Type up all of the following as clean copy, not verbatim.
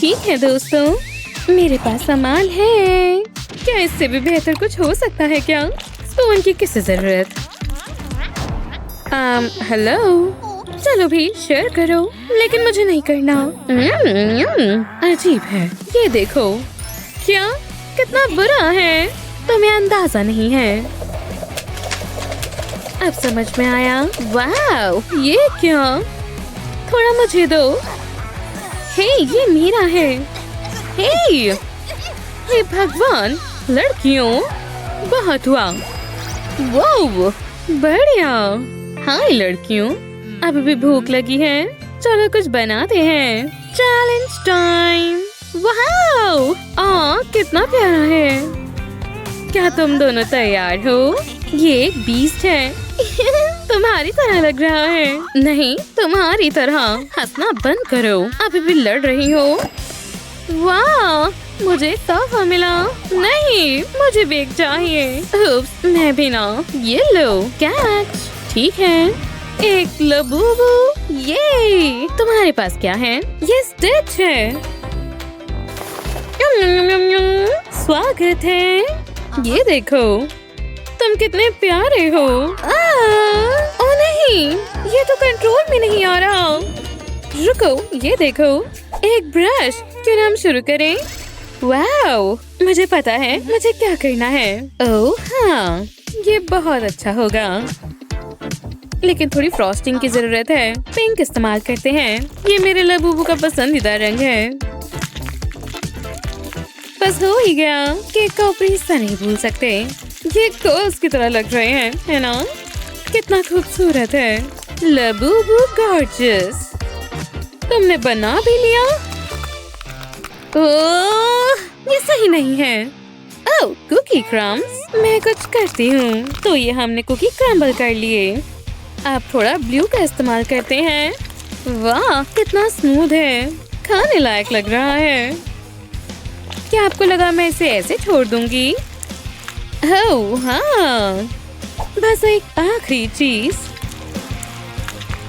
ठीक है दोस्तों, मेरे पास सामान है। क्या इससे भी बेहतर कुछ हो सकता है क्या? स्पून की किसे जरूरत? हेलो, चलो भी शेयर करो, लेकिन मुझे नहीं करना। अजीब है, ये देखो। क्या? कितना बुरा है, तुम्हें अंदाजा नहीं है। अब समझ में आया। वाह, ये क्या? थोड़ा मुझे दो। हे, ये मेरा है। हे भगवान, लड़कियों, बहुत हुआ। वाह, बढ़िया। हाय लड़कियों, अभी भी भूख लगी है, चलो कुछ बनाते हैं। Challenge time. वाह, कितना प्यारा है। क्या तुम दोनों तैयार हो? ये एक बीस्ट है। तुम्हारी तरह लग रहा है। नहीं, तुम्हारी तरह। हंसना बंद करो, अभी भी लड़ रही हो। वाह, मुझे तोहफा मिला। नहीं, मुझे बेग चाहिए। उप्स, मैं भी ना। ये लो, कैच। ठीक है, एक लबूबू। ये तुम्हारे पास क्या है? ये स्टिच है। स्वागत है। ये देखो, तुम कितने प्यारे हो। ओ नहीं, ये तो कंट्रोल में नहीं आ रहा। रुको, ये देखो, एक ब्रश। क्यों ना हम शुरू करें? वाओ, मुझे पता है मुझे क्या करना है। ओह हाँ, ये बहुत अच्छा होगा, लेकिन थोड़ी फ्रॉस्टिंग की जरूरत है। पिंक इस्तेमाल करते हैं। ये मेरे लबूबू का पसंदीदा रंग है। बस हो ही गया। केक का ऊपरी हिस्सा नहीं भूल सकते। ये कर्ल्स की तरह लग रहे हैं, है ना? कितना खूबसूरत है। Labubu gorgeous. तुमने बना भी लिया? ओह, ये सही नहीं है। ओह, कुकी क्रम्स। मैं कुछ करती हूँ। तो ये हमने कुकी क्रम्बल कर लिए। अब थोड़ा ब्लू का इस्तेमाल करते हैं। वाह, कितना स्मूथ है, खाने लायक लग रहा है। क्या आपको लगा मैं इसे ऐसे छोड़ दूंगी? ओह हाँ, बस एक आखिरी चीज।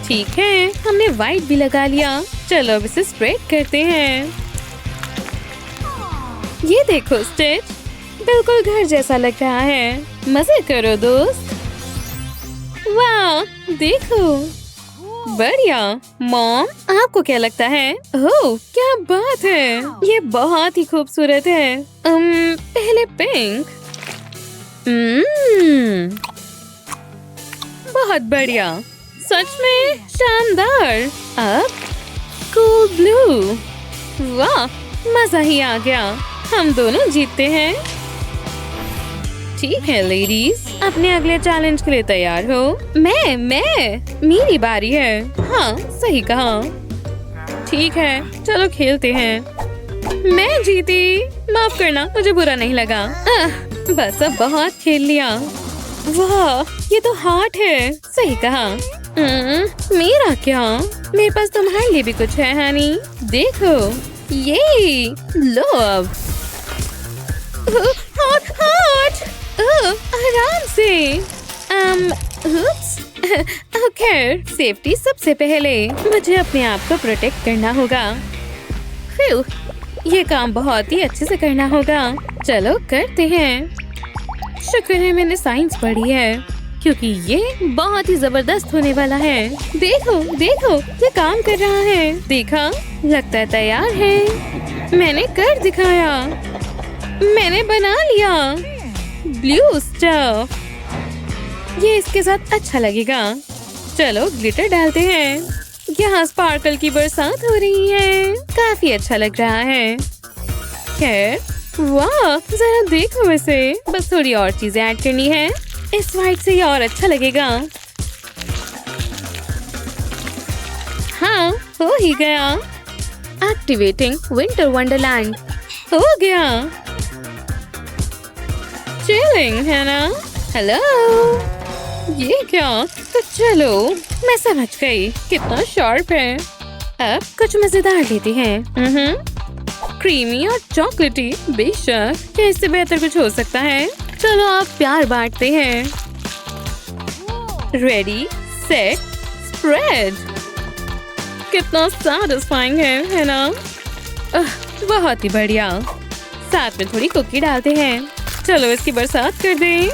ठीक है, हमने व्हाइट भी लगा लिया। चलो अब इसे स्प्रेड करते हैं। ये देखो स्टिच, बिल्कुल घर जैसा लग रहा है। मजे करो दोस्त। वाह, देखो, बढ़िया। मॉम, आपको क्या लगता है? ओह, क्या बात है, ये बहुत ही खूबसूरत है। पहले पिंक। बहुत बढ़िया, सच में शानदार। अब कूल ब्लू। वाह, मजा ही आ गया। हम दोनों जीतते हैं। ठीक है लेडीज, अपने अगले चैलेंज के लिए तैयार हो? मैं मेरी बारी है। हाँ, सही कहा। ठीक है, चलो खेलते हैं। मैं जीती। माफ करना, मुझे बुरा नहीं लगा। बस अब बहुत खेल लिया। वाह, ये तो हार्ट है। सही कहा। मेरा क्या? मेरे पास तुम्हारे लिए भी कुछ है हनी। देखो, ये लो। अब हार्ट। आराम से। खैर, सेफ्टी सबसे पहले। मुझे अपने आप को प्रोटेक्ट करना होगा। फिर ये काम बहुत ही अच्छे से करना होगा। चलो करते हैं। शुक्र है मैंने साइंस पढ़ी है, क्योंकि ये बहुत ही जबरदस्त होने वाला है। देखो देखो, ये काम कर रहा है। देखा, लगता है तैयार है। मैंने कर दिखाया। मैंने बना लिया ब्लू स्टफ। ये इसके साथ अच्छा लगेगा। चलो ग्लिटर डालते हैं। यहाँ स्पार्कल की बरसात हो रही है। काफी अच्छा लग रहा है। खैर, वाह, जरा देखो इसे। बस थोड़ी और चीजें ऐड करनी है। इस व्हाइट से ये और अच्छा लगेगा। हाँ, हो ही गया। Activating winter Wonderland. हो गया। चिलिंग है ना? हेलो, ये क्या? तो चलो, मैं समझ गई। कितना शार्प है। अब कुछ मजेदार लेते हैं। क्रीमी और चॉकलेटी। बेशक, क्या इससे बेहतर कुछ हो सकता है? चलो आप प्यार बांटते हैं। Ready, set, spread. कितना सैटिस्फाइंग है ना? बहुत ही बढ़िया। साथ में थोड़ी कुकी डालते हैं। चलो इसकी बरसात कर दें।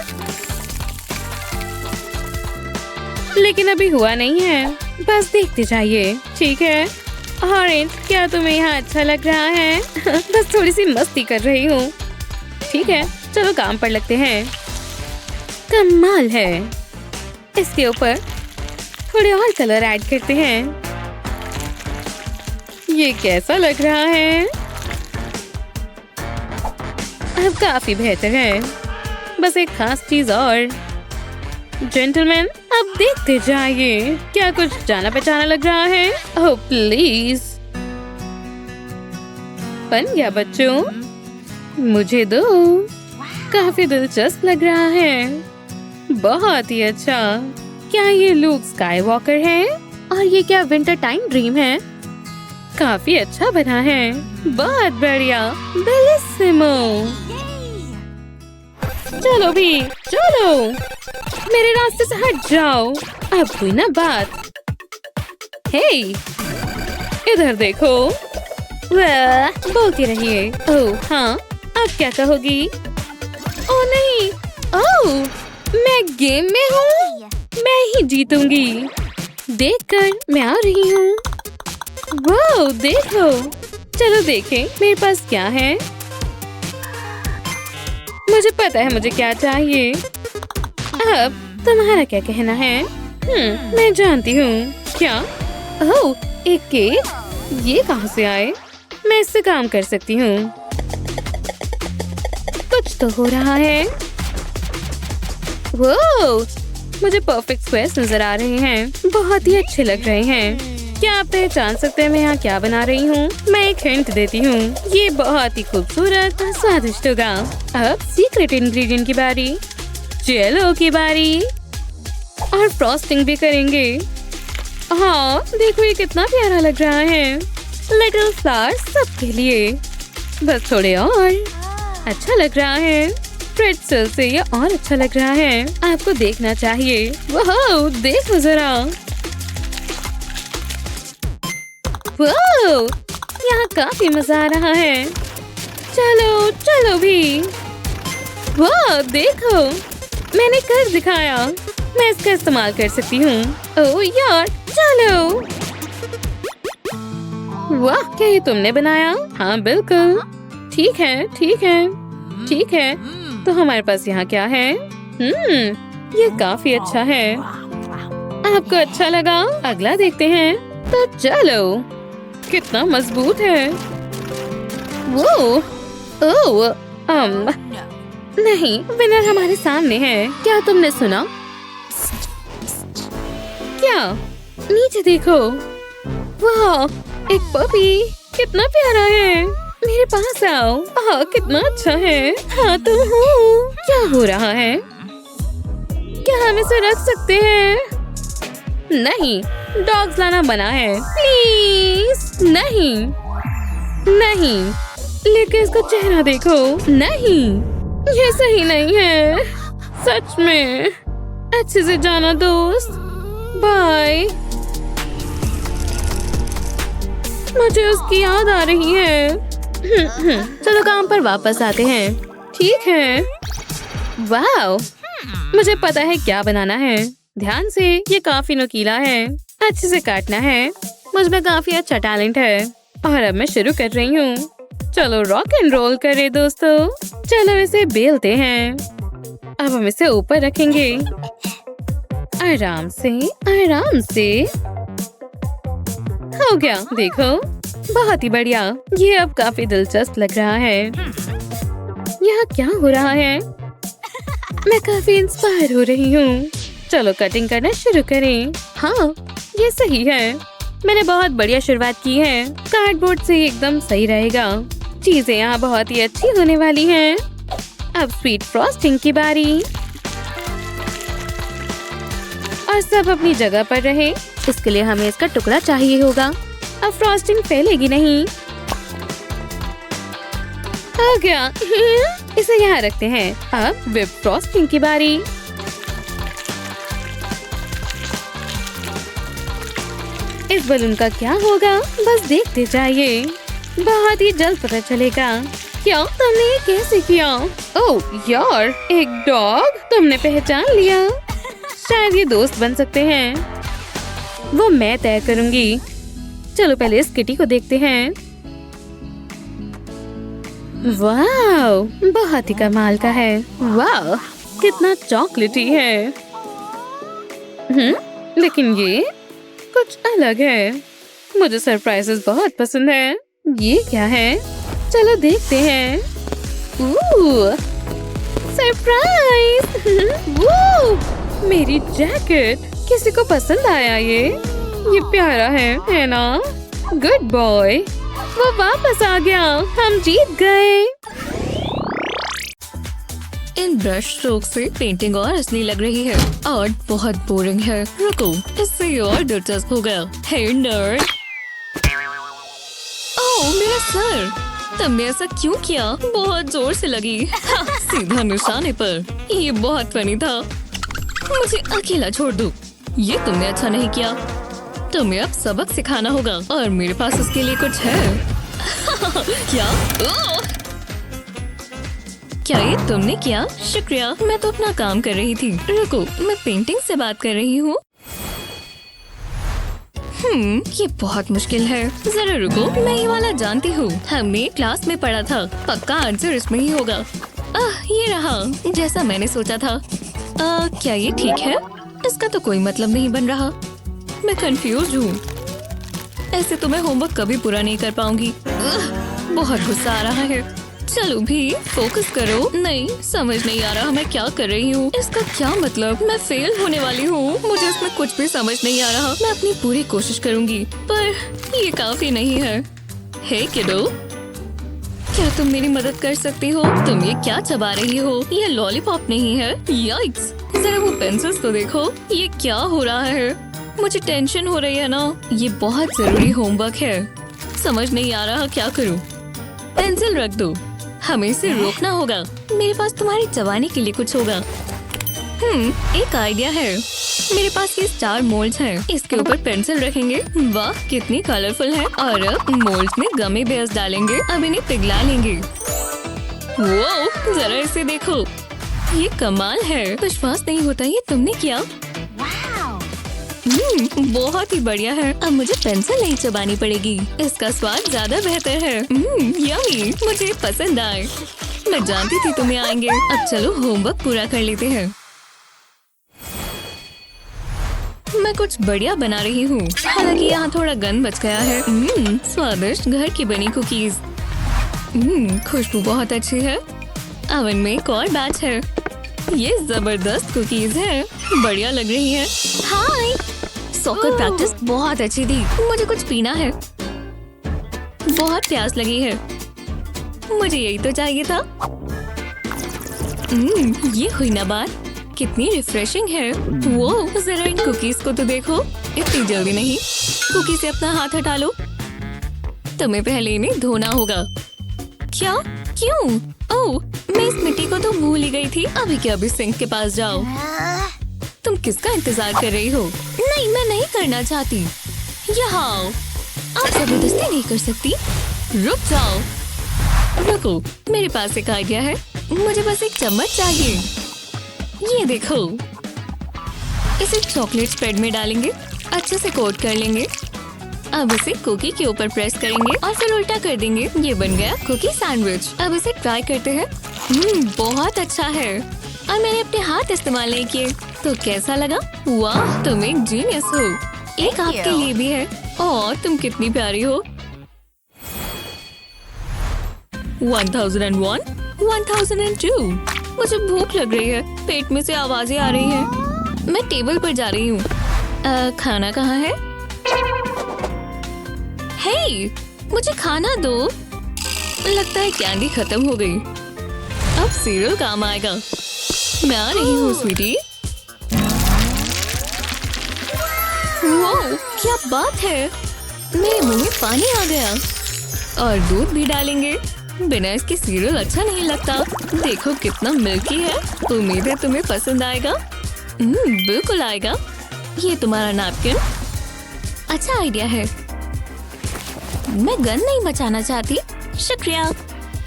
लेकिन अभी हुआ नहीं है, बस देखते जाइए। ठीक है ऑरेंज, क्या तुम्हें यहाँ अच्छा लग रहा है? बस थोड़ी सी मस्ती कर रही हूँ। ठीक है चलो काम पर लगते हैं। कमाल है। इसके ऊपर थोड़े और कलर ऐड करते हैं। ये कैसा लग रहा है? अब काफी बेहतर है। बस एक खास चीज और। जेंटलमैन अब देखते जाइए। क्या कुछ जाना पहचाना लग रहा है? Oh please. बन गया बच्चों, मुझे दो। काफी दिलचस्प लग रहा है। बहुत ही अच्छा। क्या ये लूक स्काईवॉकर है? और ये क्या विंटर टाइम ड्रीम है? काफी अच्छा बना है। बहुत बढ़िया, बेलिसिमो। चलो भी चलो, मेरे रास्ते से हट जाओ। अब कोई ना बात। हे इधर देखो। वाह, बोलती रहिए। ओह हाँ, अब क्या कहोगी? ओह नहीं, ओह मैं गेम में हूँ। मैं ही जीतूंगी। देखकर मैं आ रही हूँ। वाह देखो। चलो देखें मेरे पास क्या है। मुझे पता है मुझे क्या चाहिए। अब तुम्हारा क्या कहना है? मैं जानती हूँ। क्या? ओह एक केक। ये कहाँ से आए? मैं इससे काम कर सकती हूँ। कुछ तो हो रहा है। वो मुझे परफेक्ट स्क्वायर्स नजर आ रहे हैं। बहुत ही अच्छे लग रहे हैं। क्या आप पहचान सकते हैं मैं यहाँ क्या बना रही हूँ? मैं एक हिंट देती हूँ। ये बहुत ही खूबसूरत और स्वादिष्ट होगा। अब सीक्रेट इंग्रेडिएंट की बारी। जेलो की बारी। और फ्रॉस्टिंग भी करेंगे। हाँ देखो ये कितना प्यारा लग रहा है। लिटिल फ्लावर सबके लिए। बस थोड़े और। अच्छा लग रहा है। प्रेट्ज़ेल से ये और अच्छा लग रहा है। आपको देखना चाहिए। वाह देखो जरा। वाह यहाँ काफी मजा आ रहा है। चलो चलो भी। वाह देखो, मैंने कर दिखाया। मैं इसका इस्तेमाल कर सकती हूँ। ओह यार चलो। वाह क्या ये तुमने बनाया? हाँ बिल्कुल। ठीक है ठीक है ठीक है। तो हमारे पास यहाँ क्या है? ये काफी अच्छा है। आपको अच्छा लगा? अगला देखते हैं। तो चलो। कितना मजबूत है वो। ओह नहीं, विनर हमारे सामने है। क्या तुमने सुना? क्या? नीचे देखो। वाह एक पपी। कितना प्यारा है। मेरे पास आओ। हाँ कितना अच्छा है। हाँ तुम हो। क्या हो रहा है? क्या हम इसे रख सकते हैं? नहीं, डॉग्स लाना मना है। प्लीज नहीं नहीं। लेकिन इसका चेहरा देखो। नहीं ये सही नहीं है। सच में। अच्छे से जाना दोस्त। बाय। मुझे उसकी याद आ रही है। चलो काम पर वापस आते हैं। ठीक है। वाह मुझे पता है क्या बनाना है। ध्यान से, ये काफी नुकीला है। अच्छे से काटना है। मुझ में काफी अच्छा टैलेंट है। और अब मैं शुरू कर रही हूँ। चलो रॉक एंड रोल करें दोस्तों। चलो इसे बेलते हैं। अब हम इसे ऊपर रखेंगे। आराम से आराम से। हो गया देखो। बहुत ही बढ़िया। ये अब काफी दिलचस्प लग रहा है। यहाँ क्या हो रहा है? मैं काफी इंस्पायर हो रही हूँ। चलो कटिंग करना शुरू करें। हाँ ये सही है। मैंने बहुत बढ़िया शुरुआत की है। कार्डबोर्ड से एकदम सही रहेगा। चीजें यहाँ बहुत ही अच्छी होने वाली हैं। अब स्वीट फ्रॉस्टिंग की बारी। और सब अपनी जगह पर रहे। इसके लिए हमें इसका टुकड़ा चाहिए होगा। अब फ्रॉस्टिंग फैलेगी नहीं। हो गया। इसे यहाँ रखते हैं। अब विप फ्रॉस्टिंग की बारी। इस बलून का क्या होगा? बस देखते जाइए। बहुत ही जल्द पता चलेगा। क्या तुमने ये कैसे किया? ओह यार, एक डॉग, तुमने पहचान लिया। शायद ये दोस्त बन सकते हैं। वो मैं तय करूंगी। चलो पहले इस किटी को देखते हैं। वाह, बहुत ही कमाल का है। वाह, कितना चॉकलेटी है। लेकिन ये कुछ अलग है। मुझे सरप्राइजेस बहुत पसंद है। ये क्या है? चलो देखते हैं। सरप्राइज! मेरी जैकेट, किसी को पसंद आया ये प्यारा है ना? गुड बॉय, वो वापस आ गया। हम जीत गए। इन ब्रश स्ट्रोक से पेंटिंग और असली लग रही है और बहुत बोरिंग है। रुको, इससे ये और दिलचस्प हो गया। हे नर्ड! ओह मेरा सर! तुमने ऐसा क्यों किया? बहुत जोर से लगी। सीधा निशाने पर। ये बहुत फनी था। मुझे अकेला छोड़ दो। ये तुमने अच्छा नहीं किया। तुम्हें अब सबक सिखाना होगा और मेरे पास उसके लिए कुछ है। क्या? क्या ये तुमने किया? शुक्रिया, मैं तो अपना काम कर रही थी। रुको, मैं पेंटिंग से बात कर रही हूँ। ये बहुत मुश्किल है। जरा रुको, मैं ये वाला जानती हूँ। हमने क्लास में पढ़ा था। पक्का आंसर इसमें ही होगा। ये रहा, जैसा मैंने सोचा था। क्या ये ठीक है? इसका तो कोई मतलब नहीं बन रहा। मैं कंफ्यूज हूँ। ऐसे तो मैं होमवर्क कभी पूरा नहीं कर पाऊंगी। बहुत गुस्सा आ रहा है। चलो भी, फोकस करो। नहीं, समझ नहीं आ रहा मैं क्या कर रही हूँ। इसका क्या मतलब? मैं फेल होने वाली हूँ। मुझे इसमें कुछ भी समझ नहीं आ रहा। मैं अपनी पूरी कोशिश करूँगी, पर ये काफी नहीं है। हे किडो, क्या तुम मेरी मदद कर सकती हो? तुम ये क्या चबा रही हो? ये लॉलीपॉप नहीं है। याइक्स! जरा वो पेंसिल्स तो देखो। ये क्या हो रहा है? मुझे टेंशन हो रही है ना। ये बहुत जरूरी होमवर्क है। समझ नहीं आ रहा क्या करूँ। पेंसिल रख दो। हमें इसे रोकना होगा। मेरे पास तुम्हारी चबाने के लिए कुछ होगा। एक आइडिया है। मेरे पास ये स्टार मोल्ड्स हैं। इसके ऊपर पेंसिल रखेंगे। वाह, कितनी कलरफुल है। और अब मोल्ड्स में गमी बेयर्स डालेंगे। अब इन्हें पिघला लेंगे। वो जरा इसे देखो, ये कमाल है। विश्वास नहीं होता ये तुमने किया। बहुत ही बढ़िया है। अब मुझे पेंसिल नहीं चबानी पड़ेगी। इसका स्वाद ज्यादा बेहतर है। यम्मी, मुझे पसंद आए। मैं जानती थी तुम्हें आएंगे। अब चलो होमवर्क पूरा कर लेते हैं। मैं कुछ बढ़िया बना रही हूँ। हालांकि यहाँ थोड़ा गंद बच गया है। स्वादिष्ट घर की बनी कुकीज। खुशबू बहुत अच्छी है। ओवन में एक और बैच है। ये जबरदस्त कुकीज है। बढ़िया लग रही है। हाय, सॉकर प्रैक्टिस बहुत अच्छी थी। मुझे कुछ पीना है। बहुत प्यास लगी है। मुझे यही तो चाहिए था। ये हुई ना बात। कितनी रिफ्रेशिंग है। वो जरा इन कुकीज को तो देखो। इतनी जल्दी नहीं। कुकी से अपना हाथ हटा लो। तुम्हें पहले इन्हें धोना होगा। क्या? क्यों? ओह, मैं इस मिट्टी को तो भूल ही गई थी। अभी के अभी सिंक के पास जाओ। तुम किसका इंतजार कर रही हो? नहीं, मैं नहीं करना चाहती। यहाँ आओ। आप जबरदस्ती नहीं कर सकती। रुक जाओ। रुको, मेरे पास एक आइडिया है। मुझे बस एक चम्मच चाहिए। ये देखो, इसे चॉकलेट स्प्रेड में डालेंगे। अच्छे से कोट कर लेंगे। अब इसे कुकी के ऊपर प्रेस करेंगे और फिर उल्टा कर देंगे। ये बन गया कुकी सैंडविच। अब इसे ट्राई करते हैं। बहुत अच्छा है। और मैंने अपने हाथ इस्तेमाल नहीं किए। तो कैसा लगा? वाह, तुम एक जीनियस हो। एक आपके लिए भी है। और तुम कितनी प्यारी हो। 1001, 1002। मुझे भूख लग रही है। पेट में से आवाजें आ रही हैं। मैं टेबल पर जा रही हूँ। खाना कहाँ है? हे, मुझे खाना दो। लगता है कैंडी खत्म हो गई। अब सीरियल काम आएगा। मैं आ रही हूँ स्वीटी। वो क्या बात है? मेरे मुंह में पानी आ गया। और दूध भी डालेंगे। बिना इसके सीरियल अच्छा नहीं लगता। देखो कितना मिल्की है। उम्मीद है तुम्हें पसंद आएगा। बिल्कुल आएगा। ये तुम्हारा नैपकिन। अच्छा आइडिया है। मैं गन नहीं बचाना चाहती। शुक्रिया।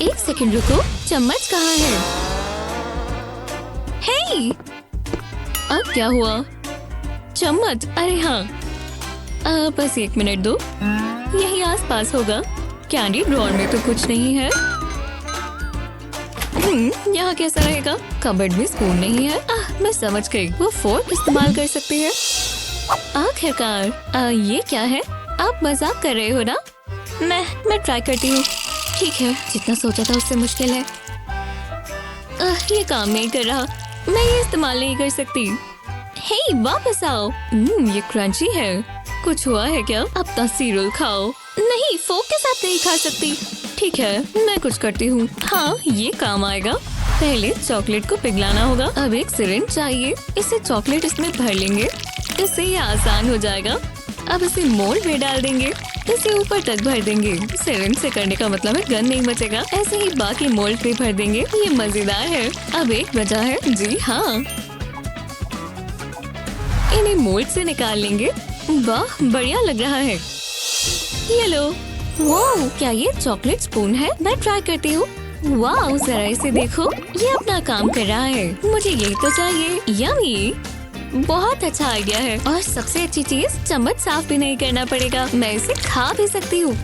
एक सेकंड रुको, चम्मच कहाँ है? हे, अब क्या हुआ? चम्मच, अरे हाँ। बस 1 मिनट दो, यही आसपास होगा। कैंडी ड्रॉर में तो कुछ नहीं है। यहाँ कैसा रहेगा? कबर्ड में स्पून नहीं है। मैं समझ गई, वो फोर्क इस्तेमाल कर सकती है। आखिरकार। ये क्या है? आप मजाक कर रहे हो ना? मैं ट्राई करती हूँ। ठीक है, जितना सोचा था उससे मुश्किल है। ये काम नहीं कर रहा। मैं ये इस्तेमाल नहीं कर सकती। हे, वापस आओ। ये क्रंची है। कुछ हुआ है क्या? अपना सीरियल खाओ। नहीं, फोक के साथ नहीं खा सकती। ठीक है, मैं कुछ करती हूँ। हाँ, ये काम आएगा। पहले चॉकलेट को पिघलाना होगा। अब एक सिरिंज चाहिए। इसे चॉकलेट इसमें भर लेंगे। इससे ये आसान हो जाएगा। अब इसे मोल्ड में डाल देंगे। इसे ऊपर तक भर देंगे। सिरिंज से करने का मतलब है गन नहीं बचेगा। ऐसे ही बाकी मोल्ड पे भर देंगे। ये मजेदार है। अब एक बचा है। जी हाँ, इन्हें मोल्ड से निकाल लेंगे। वाह, बढ़िया लग रहा है। ये लो। वाह, क्या ये चॉकलेट स्पून है? मैं ट्राई करती हूँ। वाह, जरा इसे देखो, ये अपना काम कर रहा है। मुझे यही तो चाहिए। यम्मी, बहुत अच्छा आइडिया है। और सबसे अच्छी चीज, चम्मच साफ भी नहीं करना पड़ेगा। मैं इसे खा भी सकती हूँ।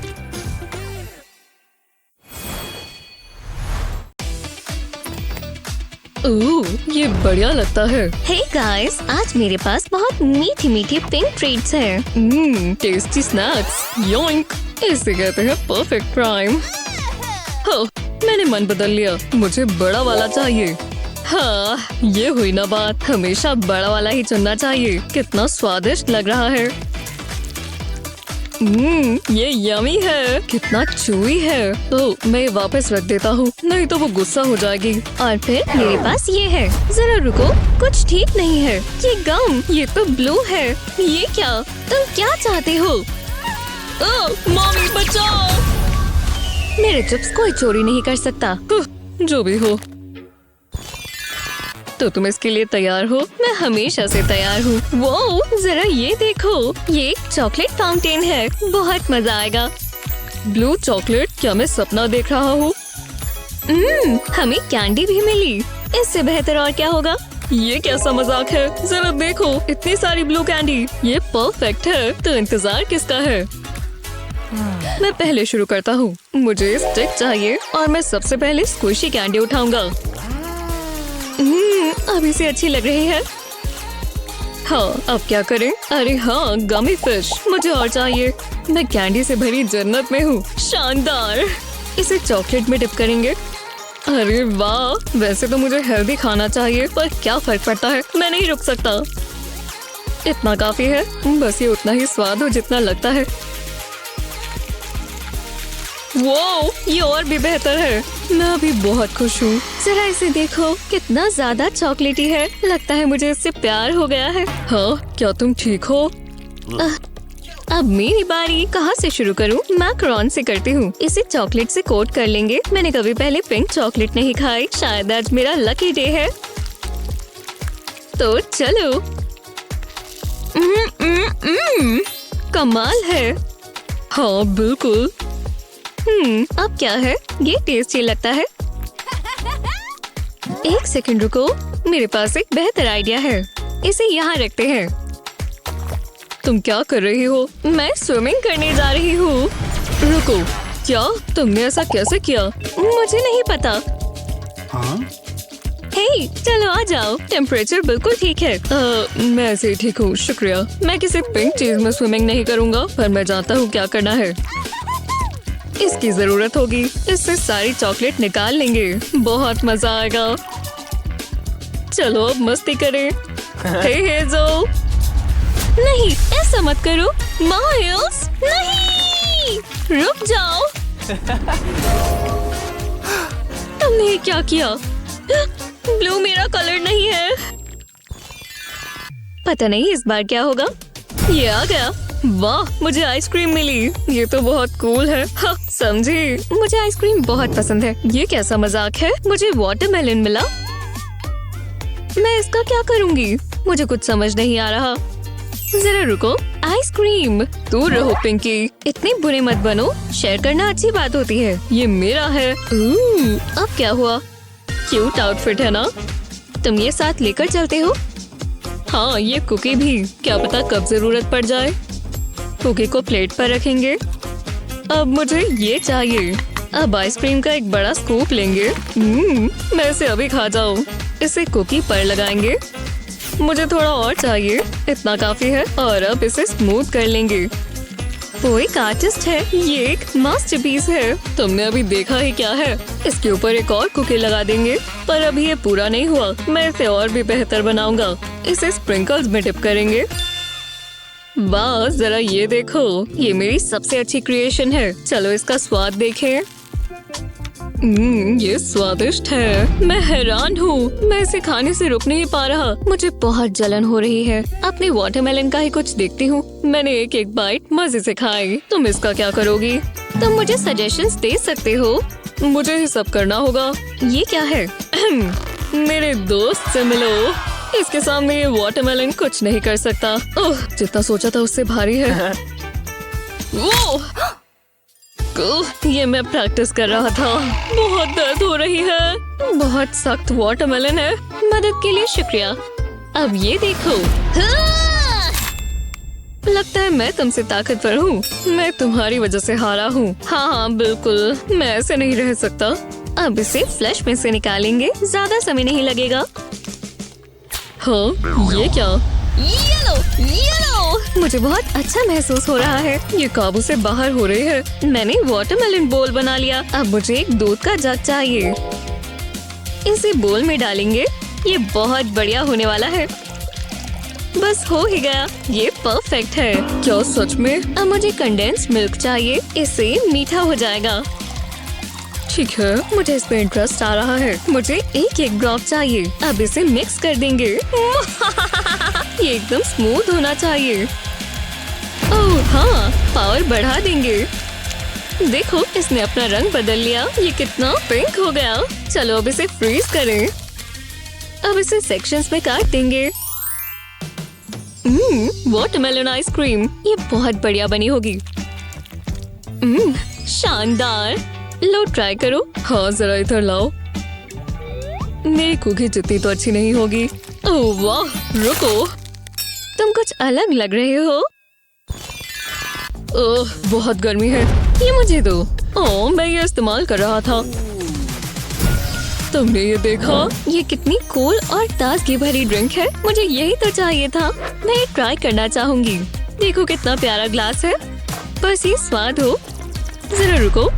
ये बढ़िया लगता है। हे गाइस, आज मेरे पास बहुत मीठी मीठी पिंक ट्रीट्स हैं। Tasty snacks. योइंक, इसे कहते हैं परफेक्ट क्राइम। हाँ, मैंने मन बदल लिया। मुझे बड़ा वाला चाहिए। हाँ, ये हुई ना बात। हमेशा बड़ा वाला ही चुनना चाहिए। कितना स्वादिष्ट लग रहा है। ये यमी है। कितना चूई है। तो मैं वापस रख देता हूँ, नहीं तो वो गुस्सा हो जाएगी। और फिर मेरे पास ये है। जरा रुको, कुछ ठीक नहीं है। ये गम, ये तो ब्लू है। ये क्या? तुम क्या चाहते हो? मम्मी बचाओ। मेरे चिप्स कोई चोरी नहीं कर सकता। जो भी हो, तो तुम इसके लिए तैयार हो? मैं हमेशा से तैयार हूँ। वो जरा ये देखो, ये एक चॉकलेट फाउंटेन है। बहुत मजा आएगा। Blue chocolate? क्या मैं सपना देख रहा हूँ? हमें कैंडी भी मिली। इससे बेहतर और क्या होगा? ये कैसा मजाक है? जरा देखो, इतनी सारी ब्लू कैंडी। ये परफेक्ट है। तो इंतजार किसका है? मैं पहले शुरू करता हूँ। मुझे स्टिक चाहिए और मैं सबसे पहले स्क्विशी कैंडी उठाऊंगा। अभी से अच्छी लग रही है। हाँ, अब क्या करें? अरे हाँ, गमी फिश मुझे और चाहिए। मैं कैंडी से भरी जन्नत में हूँ। शानदार। इसे चॉकलेट में डिप करेंगे। अरे वाह, वैसे तो मुझे हेल्दी खाना चाहिए, पर क्या फर्क पड़ता है, मैं नहीं रुक सकता। इतना काफी है। बस ये उतना ही स्वाद हो जितना लगता है। वो, ये और भी बेहतर है। मैं अभी बहुत खुश हूँ। जरा इसे देखो, कितना ज्यादा चॉकलेटी है। लगता है मुझे इससे प्यार हो गया है। हाँ, क्या तुम ठीक हो? अब मेरी बारी। कहाँ से शुरू करूँ? मैकरॉन से करती हूँ। इसे चॉकलेट से कोट कर लेंगे। मैंने कभी पहले पिंक चॉकलेट नहीं खाई। शायद आज मेरा लकी डे है। तो चलो। कमाल है। हाँ, बिल्कुल। अब क्या है? ये टेस्टी लगता है। एक सेकंड रुको, मेरे पास एक बेहतर आइडिया है। इसे यहाँ रखते हैं। तुम क्या कर रही हो? मैं स्विमिंग करने जा रही हूँ। रुको, क्या तुमने ऐसा कैसे किया? मुझे नहीं पता। हे, चलो आ जाओ। टेम्परेचर बिल्कुल ठीक है। मैं ऐसे ही ठीक हूँ, शुक्रिया। मैं किसी पिंक चीज में स्विमिंग नहीं करूँगा, पर मैं जानता हूँ क्या करना है। इसकी जरूरत होगी। इससे सारी चॉकलेट निकाल लेंगे। बहुत मजा आएगा। चलो अब मस्ती करें। हे हेज़ल। नहीं, ऐसा मत करो। माइल्स, नहीं, रुक जाओ। तुमने क्या किया? ब्लू मेरा कलर नहीं है। पता नहीं इस बार क्या होगा। ये आ गया। वाह, मुझे आइसक्रीम मिली। ये तो बहुत कूल है। हाँ, समझी। मुझे आइसक्रीम बहुत पसंद है। ये कैसा मजाक है? मुझे वाटरमेलन मिला। मैं इसका क्या करूंगी? मुझे कुछ समझ नहीं आ रहा। जरा रुको, आइसक्रीम। दूर रहो पिंकी, इतने बुरे मत बनो, शेयर करना अच्छी बात होती है। ये मेरा है। अब क्या हुआ? क्यूट आउटफिट है ना? तुम ये साथ लेकर चलते हो? हाँ, ये कुकी भी, क्या पता कब जरूरत पड़ जाए। कुकी को प्लेट पर रखेंगे। अब मुझे ये चाहिए। अब आइसक्रीम का एक बड़ा स्कूप लेंगे। मैं इसे अभी खा जाऊँ। इसे कुकी पर लगाएंगे। मुझे थोड़ा और चाहिए, इतना काफी है। और अब इसे स्मूथ कर लेंगे। वो एक आर्टिस्ट है, ये एक मास्टरपीस है। तुमने अभी देखा ही क्या है। इसके ऊपर एक और कुकी लगा देंगे। पर अभी ये पूरा नहीं हुआ, मैं इसे और भी बेहतर बनाऊंगा। इसे स्प्रिंकल्स में डिप करेंगे। वाह, जरा ये देखो, ये मेरी सबसे अच्छी क्रिएशन है। चलो इसका स्वाद देखें। ये स्वादिष्ट है। मैं हैरान हूँ, मैं इसे खाने से रुक नहीं पा रहा। मुझे बहुत जलन हो रही है। अपने वाटरमेलन का ही कुछ देखती हूँ। मैंने एक एक बाइट मजे से खाई। तुम इसका क्या करोगी? तुम मुझे सजेशंस दे सकते हो। मुझे ही सब करना होगा। ये क्या है? मेरे दोस्त से मिलो। इसके सामने ये वाटरमेलन कुछ नहीं कर सकता। ओह, जितना सोचा था उससे भारी है। ये मैं प्रैक्टिस कर रहा था। बहुत दर्द हो रही है। बहुत सख्त वाटरमेलन है। मदद के लिए शुक्रिया। अब ये देखो। लगता है मैं तुमसे ताकतवर हूँ। मैं तुम्हारी वजह से हारा हूँ। हाँ, बिल्कुल, मैं ऐसे नहीं रह सकता। अब इसे फ्लैश में से निकालेंगे, ज्यादा समय नहीं लगेगा। हाँ, ये क्या? येलो! मुझे बहुत अच्छा महसूस हो रहा है। ये काबू से बाहर हो रही है। मैंने वाटरमेलन बोल बना लिया। अब मुझे एक दूध का जग चाहिए। इसे बोल में डालेंगे। ये बहुत बढ़िया होने वाला है। बस हो ही गया। ये परफेक्ट है। क्या सच में? अब मुझे कंडेंस्ड मिल्क चाहिए। इससे मीठा हो जाएगा। ठीक है, मुझे इस पे इंटरेस्ट आ रहा है। मुझे एक एक ड्रॉप चाहिए। अब इसे मिक्स कर देंगे। ये एकदम स्मूथ होना चाहिए। ओह हाँ, पावर बढ़ा देंगे। देखो, इसने अपना रंग बदल लिया। ये कितना पिंक हो गया। चलो अब इसे फ्रीज करें। अब इसे सेक्शंस में काट देंगे। वाटरमेलन आइसक्रीम, ये बहुत बढ़िया बनी होगी। शानदार। लो, ट्राई करो। हाँ, जरा इधर लाओ। मेरी कुकी जितनी तो अच्छी नहीं होगी। ओह वाह, रुको, तुम कुछ अलग लग रहे हो। ओह, बहुत गर्मी है। ये मुझे दो। ओह, मैं ये इस्तेमाल कर रहा था। तुमने ये देखा? ये कितनी कूल और ताजगी भरी ड्रिंक है। मुझे यही तो चाहिए था। मैं ये ट्राई करना चाहूंगी। देखो कितना प्यारा ग्लास है। बस ये स्वाद हो। जरा रुको,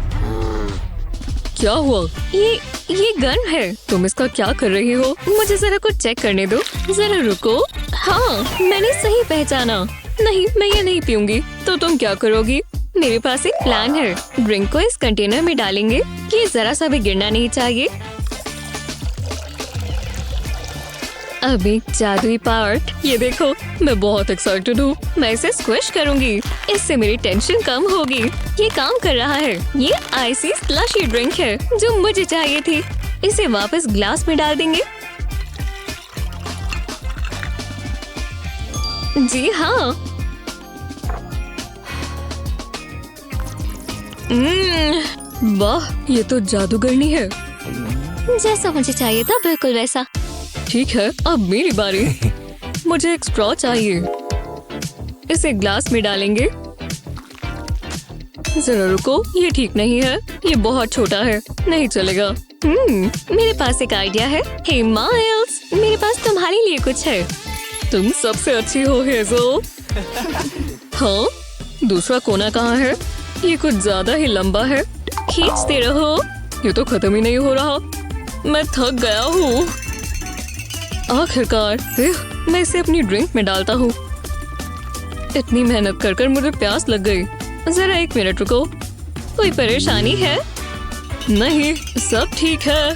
क्या हुआ? ये गन है। तुम इसका क्या कर रही हो? मुझे जरा कुछ चेक करने दो। जरा रुको। हाँ, मैंने सही पहचाना। नहीं, मैं ये नहीं पीऊंगी। तो तुम क्या करोगी? मेरे पास एक प्लान है। ड्रिंक को इस कंटेनर में डालेंगे। ये जरा सा भी गिरना नहीं चाहिए। अब एक जादुई पार्ट। ये देखो, मैं बहुत एक्साइटेड हूँ। मैं इसे स्क्विश करूंगी। इससे मेरी टेंशन कम होगी। ये काम कर रहा है। ये आइसी स्लशी ड्रिंक है जो मुझे चाहिए थी। इसे वापस ग्लास में डाल देंगे। जी हाँ। वाह, ये तो जादूगरनी है। जैसा मुझे चाहिए था, बिल्कुल वैसा। ठीक है, अब मेरी बारी। मुझे एक स्ट्रॉ चाहिए। इसे ग्लास में डालेंगे। जरा रुको, ये ठीक नहीं है। ये बहुत छोटा है, नहीं चलेगा। मेरे पास एक आइडिया है। हे माइल्स, मेरे पास तुम्हारे लिए कुछ है। तुम सबसे अच्छी हो हेज़ल। हाँ, दूसरा कोना कहाँ है? ये कुछ ज्यादा ही लंबा है। खींचते रहो। ये तो खत्म ही नहीं हो रहा। मैं थक गया हूँ। आखिरकार मैं इसे अपनी ड्रिंक में डालता हूँ। इतनी मेहनत कर कर मुझे प्यास लग गई। जरा एक मिनट रुको। कोई परेशानी है? नहीं, सब ठीक है।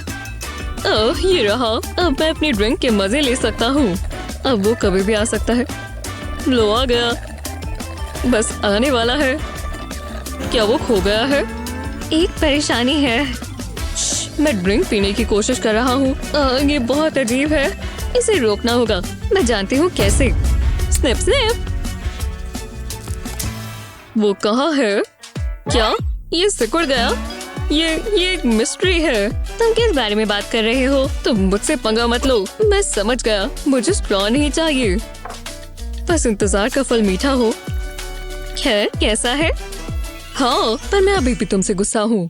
ओह, ये रहा। अब मैं अपनी ड्रिंक के मजे ले सकता हूँ। अब वो कभी भी आ सकता है। लो, आ गया। बस आने वाला है। क्या वो खो गया है? एक परेशानी है। मैं ड्रिंक पीने की कोशिश कर रहा हूँ। ये बहुत अजीब है। इसे रोकना होगा। मैं जानती हूँ कैसे। Snip snip. वो कहाँ है? क्या ये सिकुड़ गया? ये एक मिस्ट्री है। तुम किस बारे में बात कर रहे हो? तुम मुझसे पंगा मत लो। मैं समझ गया, मुझे स्ट्रॉ नहीं चाहिए। बस इंतजार का फल मीठा हो। खैर, कैसा है? हाँ, पर मैं अभी भी तुमसे गुस्सा हूँ।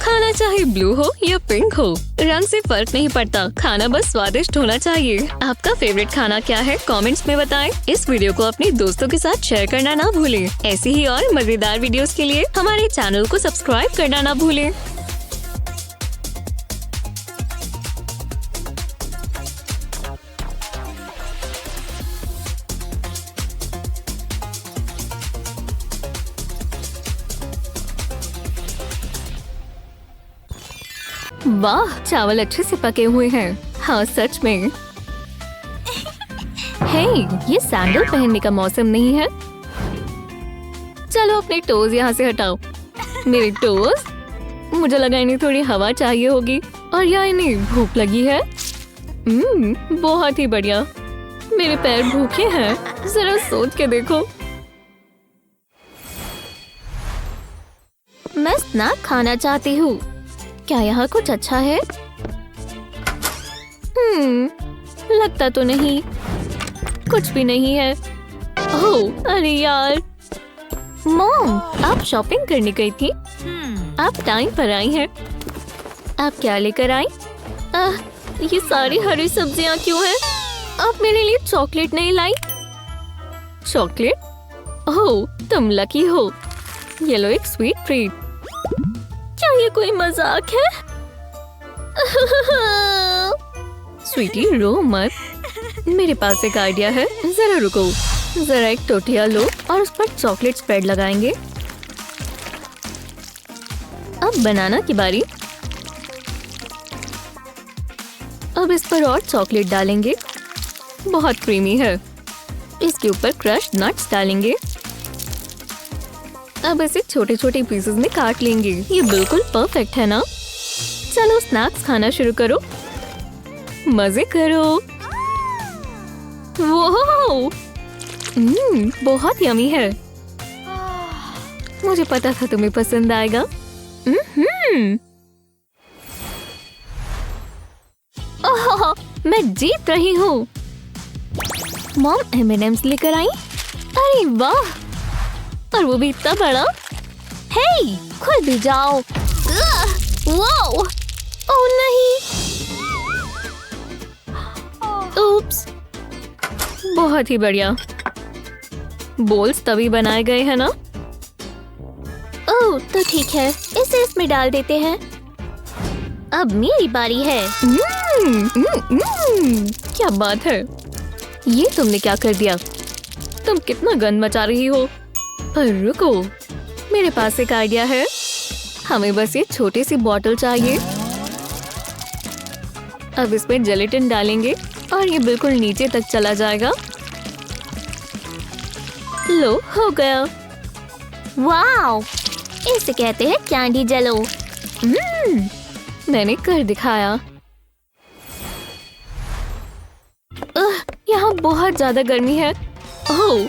खाना चाहे ब्लू हो या पिंक हो, रंग से फर्क नहीं पड़ता। खाना बस स्वादिष्ट होना चाहिए। आपका फेवरेट खाना क्या है? कमेंट्स में बताएं। इस वीडियो को अपने दोस्तों के साथ शेयर करना ना भूलें। ऐसी ही और मजेदार वीडियोस के लिए हमारे चैनल को सब्सक्राइब करना ना भूलें। वाह, चावल अच्छे से पके हुए हैं। हाँ, सच में। हे, ये सैंडल पहनने का मौसम नहीं है। चलो अपने टोज यहाँ से हटाओ। मेरे टोज? मुझे लगा इन्हें थोड़ी हवा चाहिए होगी और या इन्हें भूख लगी है। बहुत ही बढ़िया। मेरे पैर भूखे हैं, जरा सोच के देखो। मैं स्नैक खाना चाहती हूँ। क्या यहाँ कुछ अच्छा है? लगता तो नहीं। कुछ भी नहीं है। ओह, अरे यार। मॉम, आप शॉपिंग करने गई थी? आप टाइम पर आई हैं। आप क्या लेकर आई? ये सारी हरी सब्जियाँ क्यों हैं? आप मेरे लिए चॉकलेट नहीं लाई? चॉकलेट? ओह, तुम लकी हो। ये लो एक स्वीट ट्रीट। क्या ये कोई मजाक है? स्वीटी, रो मत। मेरे पास एक आइडिया है। जरा रुको। जरा एक टोटिया लो और उस पर चॉकलेट स्प्रेड लगाएंगे। अब बनाना की बारी। अब इस पर और चॉकलेट डालेंगे। बहुत क्रीमी है। इसके ऊपर क्रश्ड नट्स डालेंगे। अब इसे छोटे छोटे पीसेस में काट लेंगे। ये बिल्कुल परफेक्ट है ना? चलो स्नैक्स खाना शुरू करो। मजे करो। वो बहुत यमी है। मुझे पता था तुम्हें पसंद आएगा। ओह, मैं जीत रही हूँ। मॉम M&M's लेकर आई। अरे वाह, और वो भी इतना बड़ा। हे, खुद भी जाओ। वाओ, ओह नहीं। उप्स। बहुत ही बढ़िया। बोल्स तभी बनाए गए हैं ना? ओह, तो ठीक है, इसे इसमें डाल देते हैं। अब मेरी बारी है। क्या बात है। ये तुमने क्या कर दिया? तुम कितना गंद मचा रही हो। पर रुको, मेरे पास एक आइडिया है। हमें बस ये छोटी सी बॉटल चाहिए। अब इसमें जेलेटिन डालेंगे और ये बिल्कुल नीचे तक चला जाएगा। लो, हो गया। वाओ, इसे कहते हैं कैंडी जेलो। मैंने कर दिखाया। यहाँ बहुत ज्यादा गर्मी है। ओह,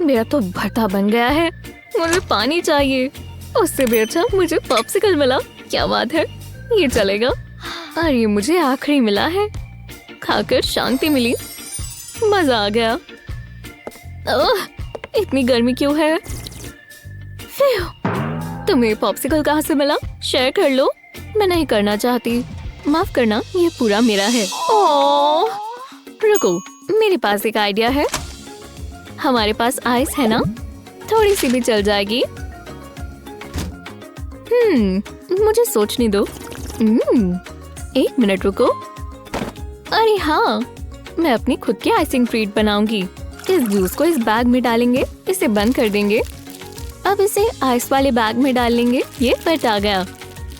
मेरा तो भरता बन गया है। मुझे पानी चाहिए। उससे भी अच्छा मुझे पॉप्सिकल मिला। क्या बात है, ये चलेगा। और ये मुझे आखिरी मिला है। खाकर शांति मिली। मजा आ गया। ओह, इतनी गर्मी क्यों है? तुम्हें पॉप्सिकल कहाँ से मिला? शेयर कर लो। मैं नहीं करना चाहती। माफ करना, ये पूरा मेरा है। ओह, रुको, मेरे पास एक आइडिया है। हमारे पास आइस है ना? थोड़ी सी भी चल जाएगी। मुझे सोचने दो। 1 मिनट रुको। अरे हाँ, मैं अपनी खुद की आइसिंग ट्रीट बनाऊंगी। इस जूस को इस बैग में डालेंगे। इसे बंद कर देंगे। अब इसे आइस वाले बैग में डाल लेंगे। ये फिट आ गया।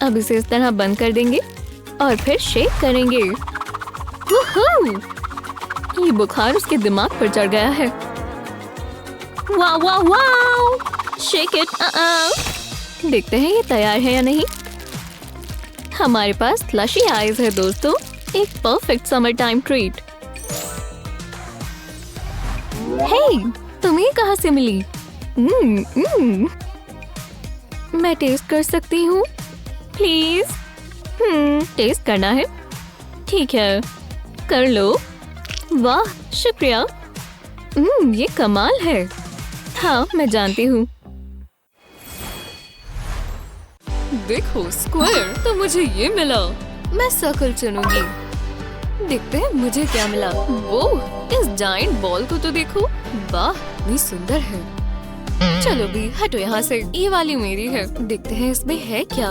अब इसे इस तरह बंद कर देंगे और फिर शेक करेंगे। ये बुखार उसके दिमाग पर चढ़ गया है। वाह वाह वाह, शेक इट। देखते हैं ये तैयार है या नहीं। हमारे पास स्लशी आइस है दोस्तों। एक परफेक्ट समर टाइम ट्रीट। हे, तुम्हें कहाँ से मिली? मैं टेस्ट कर सकती हूँ प्लीज? टेस्ट करना है? ठीक है, कर लो। वाह, शुक्रिया। ये कमाल है। हाँ, मैं जानती हूँ। देखो स्क्वायर, तो मुझे ये मिला। मैं सर्कल चुनूंगी। देखते हैं मुझे क्या मिला। वो इस जायंट बॉल को तो देखो। वाह, इतनी सुंदर है। चलो भी हटो यहाँ से, ये वाली मेरी है। देखते हैं इसमें है क्या।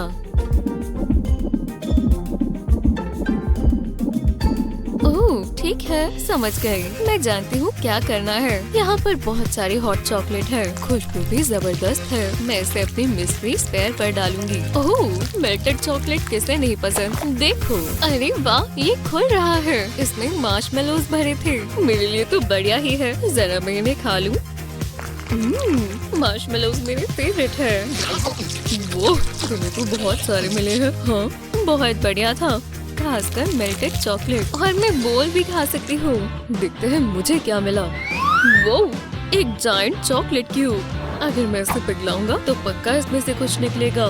ओह ठीक है, समझ गई। मैं जानती हूँ क्या करना है। यहाँ पर बहुत सारी हॉट चॉकलेट है, खुशबू भी जबरदस्त है। मैं इसे अपनी मिस्ट्री स्पेयर पर डालूंगी। ओह, मेल्टेड चॉकलेट किसे नहीं पसंद। देखो, अरे वाह, ये खुल रहा है। इसमें मार्शमेलोज भरे थे। मेरे लिए तो बढ़िया ही है। जरा मैं इन्हें खा लूं। मार्शमेलोज मेरे फेवरेट है। वो तुम्हें तो बहुत सारे मिले हैं। हाँ, बहुत बढ़िया था, खासकर मेल्टेड चॉकलेट। और मैं बोल भी खा सकती हूँ। देखते हैं मुझे क्या मिला। वो एक जायंट चॉकलेट क्यूब। अगर मैं इसे पिघलाऊंगा तो पक्का इसमें से कुछ निकलेगा।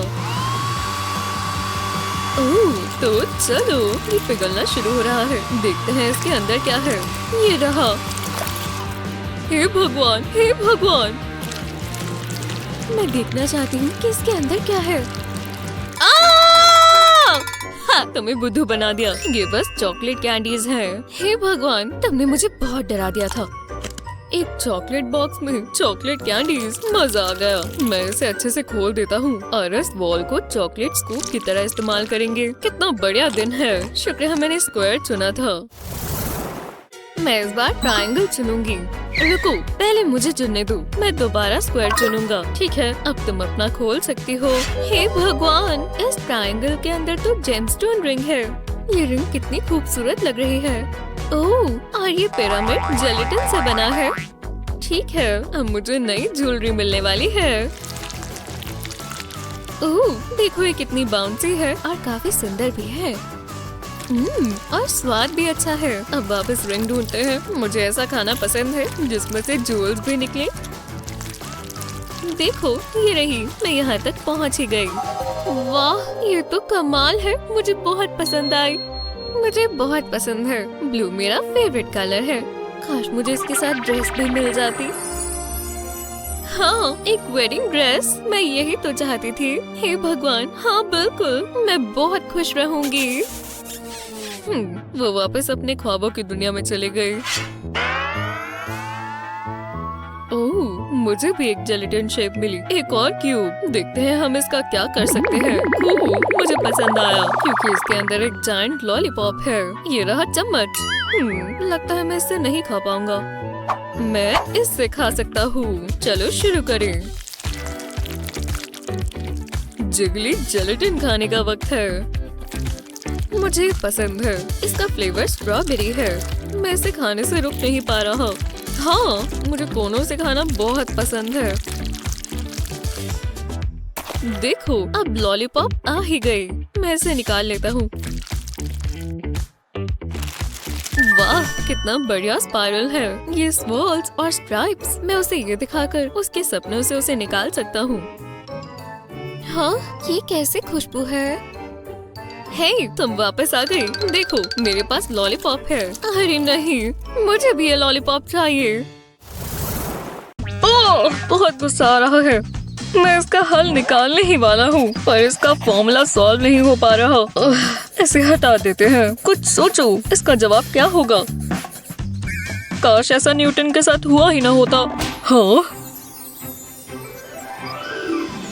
ओह, तो चलो, ये पिघलना शुरू हो रहा है। देखते हैं इसके अंदर क्या है। ये रहा। हे भगवान, हे भगवान। मैं देखना चाहती हूँ कि इसके अंदर क्या है। हाँ, तुम्हें बुद्धू बना दिया। ये बस चॉकलेट कैंडीज हैं। हे भगवान, तुमने मुझे बहुत डरा दिया था। एक चॉकलेट बॉक्स में चॉकलेट कैंडीज, मजा आ गया। मैं इसे अच्छे से खोल देता हूँ और इस बॉल को चॉकलेट स्कूप की तरह इस्तेमाल करेंगे। कितना बढ़िया दिन है। शुक्र है मैंने स्क्वायर चुना था। मैं इस बार ट्रायंगल चुनूंगी। रुको, पहले मुझे चुनने दो। मैं दोबारा स्क्वायर चुनूंगा। ठीक है, अब तुम अपना खोल सकती हो। हे भगवान, इस ट्रायंगल के अंदर तो जेमस्टोन रिंग है। ये रिंग कितनी खूबसूरत लग रही है। ओह, और ये पिरामिड जेलेटिन से बना है। ठीक है, अब मुझे नई ज्वेलरी मिलने वाली है। ओह, देखो ये कितनी बाउंसी है और काफी सुंदर भी है। और स्वाद भी अच्छा है। अब वापस रिंग ढूंढते हैं। मुझे ऐसा खाना पसंद है जिसमें से ज्वेल्स भी निकले। देखो, ये रही। मैं यहाँ तक पहुँच ही गई। वाह, ये तो कमाल है। मुझे बहुत पसंद आई। मुझे बहुत पसंद है। ब्लू मेरा फेवरेट कलर है। काश मुझे इसके साथ ड्रेस भी मिल जाती। हाँ, एक वेडिंग ड्रेस। मैं यही तो चाहती थी। हे भगवान, हाँ बिल्कुल, मैं बहुत खुश रहूंगी। वो वापस अपने ख्वाबों की दुनिया में चले गए। ओह, मुझे भी एक जेलेटिन शेप मिली। एक और क्यूब। देखते हैं हम इसका क्या कर सकते हैं। ओह, मुझे पसंद आया क्योंकि इसके अंदर एक जायंट लॉलीपॉप है। ये रहा चम्मच। लगता है मैं इससे नहीं खा पाऊंगा। मैं इससे खा सकता हूँ। चलो शुरू करें। जिगली जेलेटिन खाने का वक्त है। मुझे पसंद है। इसका फ्लेवर स्ट्रॉबेरी है। मैं इसे खाने से रुक नहीं पा रहा। हाँ, मुझे कोनों से खाना बहुत पसंद है। देखो, अब लॉलीपॉप आ ही गई। मैं इसे निकाल लेता हूँ। वाह, कितना बढ़िया स्पाइरल है। ये स्वर्ल्स और स्ट्राइप्स। मैं उसे ये दिखाकर उसके सपनों से उसे निकाल सकता हूँ। हाँ, ये कैसे खुशबू है। हे, तुम वापस आ गई। देखो, मेरे पास लॉलीपॉप है। अरे नहीं, मुझे भी ये लॉलीपॉप चाहिए। ओह, बहुत गुस्सा आ रहा है। मैं इसका हल निकालने ही वाला हूँ, पर इसका फॉर्मूला सॉल्व नहीं हो पा रहा। इसे हटा देते हैं। कुछ सोचो, इसका जवाब क्या होगा। काश ऐसा न्यूटन के साथ हुआ ही ना होता। हाँ,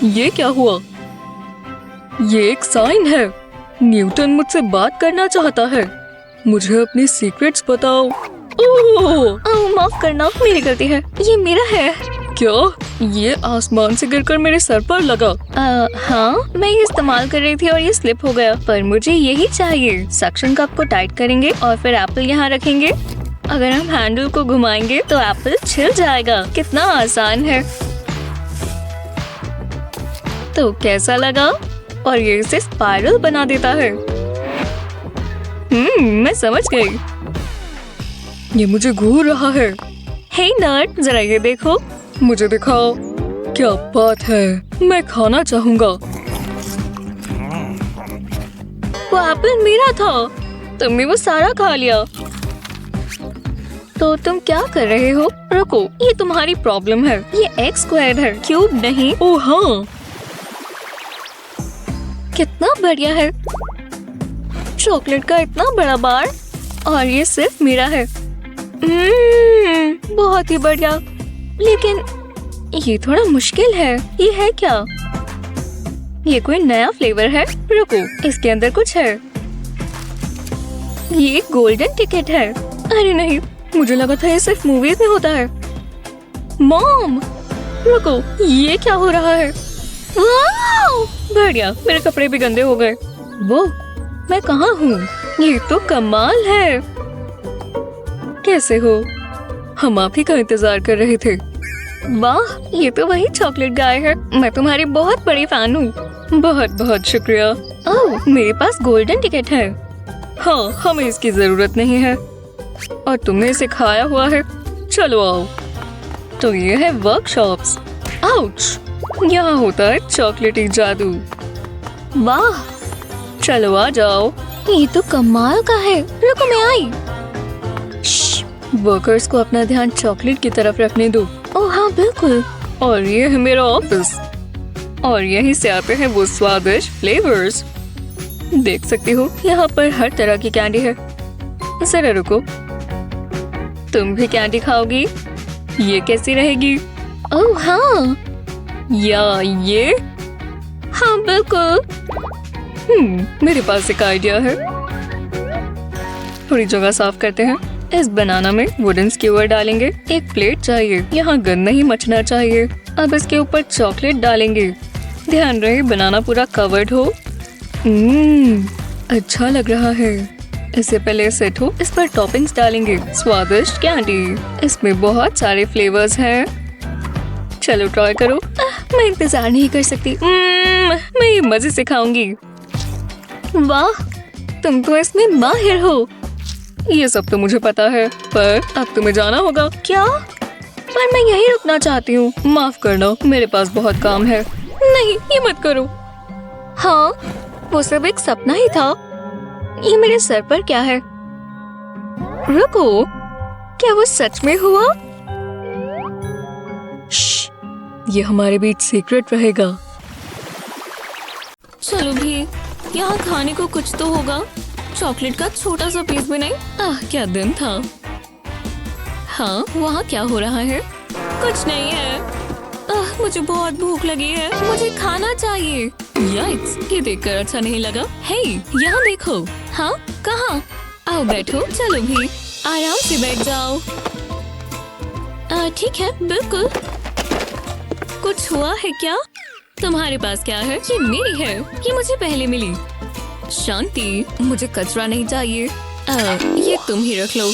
ये क्या हुआ। ये एक साइन है। न्यूटन मुझसे बात करना चाहता है। मुझे अपने सीक्रेट्स बताओ। ओह, माफ करना, मेरी गलती है। ये मेरा है। क्या ये आसमान से गिरकर मेरे सर पर लगा? हाँ, मैं ये इस्तेमाल कर रही थी और ये स्लिप हो गया, पर मुझे यही चाहिए। सक्शन कप को टाइट करेंगे और फिर एप्पल यहाँ रखेंगे। अगर हम हैंडल को घुमाएंगे तो एप्पल छिल जाएगा। कितना आसान है। तो कैसा लगा? और ये इसे स्पाइरल बना देता है। मैं समझ गई। ये मुझे घूर रहा है। हे नर्ड, जरा ये देखो। मुझे दिखाओ। क्या बात है, मैं खाना चाहूँगा। वो एप्पल मेरा था, तुमने वो सारा खा लिया। तो तुम क्या कर रहे हो? रुको, ये तुम्हारी प्रॉब्लम है। ये एक्स स्क्वायर है, क्यूब नहीं। ओह हाँ, कितना बढ़िया है। चॉकलेट का इतना बड़ा बार और ये सिर्फ मेरा है। बहुत ही बढ़िया, लेकिन ये थोड़ा मुश्किल है। ये है क्या? ये कोई नया फ्लेवर है? रुको, इसके अंदर कुछ है। ये गोल्डन टिकट है। अरे नहीं, मुझे लगा था ये सिर्फ मूवीज में होता है। मॉम, रुको, ये क्या हो रहा है? वाओ, बढ़िया, मेरे कपड़े भी गंदे हो गए। वो, मैं कहाँ हूँ? ये तो कमाल है। कैसे हो? हम आप ही का इंतजार कर रहे थे। वाह, ये तो वही चॉकलेट गाय है। मैं तुम्हारी बहुत बड़ी फैन हूँ। बहुत बहुत शुक्रिया। ओह, मेरे पास गोल्डन टिकट है। हाँ, हमें इसकी जरूरत नहीं है और तुमने इसे खाया हुआ है। चलो आओ। तो ये है वर्कशॉप्स। आउच, यहाँ होता है चॉकलेटी जादू। वाह, चलो आ जाओ। ये तो कमाल का है। रुको, मैं आई। वर्कर्स को अपना ध्यान चॉकलेट की तरफ रखने दो। ओह हाँ, बिल्कुल। और ये है मेरा ऑफिस और यहीं से आते हैं वो स्वादिष्ट फ्लेवर्स। देख सकती हो, यहाँ पर हर तरह की कैंडी है। जरा रुको, तुम भी कैंडी खाओगी? ये कैसी रहेगी? ओह हाँ, या ये? हाँ बिल्कुल। मेरे पास एक आइडिया है। थोड़ी जगह साफ करते हैं। इस बनाना में वुडन स्क्यूअर डालेंगे। एक प्लेट चाहिए, यहाँ गंद नहीं मचना चाहिए। अब इसके ऊपर चॉकलेट डालेंगे। ध्यान रहे बनाना पूरा कवर्ड हो। अच्छा लग रहा है। इससे पहले सेट हो, इस पर टॉपिंग्स डालेंगे। स्वादिष्ट कैंडी, इसमें बहुत सारे फ्लेवर्स हैं। चलो ट्राई करो। मैं इंतजार नहीं कर सकती। मैं ये मजे से खाऊंगी। वाह, तुम तो इसमें माहिर हो। ये सब तो मुझे पता है, पर अब तुम्हें जाना होगा। क्या? पर मैं यहीं रुकना चाहती हूँ। माफ करना, मेरे पास बहुत काम है। नहीं, ये मत करो। हाँ, वो सब एक सपना ही था। ये मेरे सर पर क्या है? रुको, क्या वो सच में हुआ? श्श, ये हमारे बीच सीक्रेट रहेगा। चलो भी, यहाँ खाने को कुछ तो होगा। चॉकलेट का छोटा सा पीस भी नहीं। क्या दिन था। हाँ, वहाँ क्या हो रहा है? कुछ नहीं है। मुझे बहुत भूख लगी है। मुझे खाना चाहिए। याइक्स, ये देखकर अच्छा नहीं लगा। हे, यहाँ देखो। हाँ, कहाँ? आओ बैठो। चलो भी, आराम से बैठ जाओ। ठीक है, बिल्कुल। कुछ हुआ है क्या? तुम्हारे पास क्या है? ये मेरी है। ये मुझे पहले मिली। शांति, मुझे कचरा नहीं चाहिए। ये तुम ही रख लो।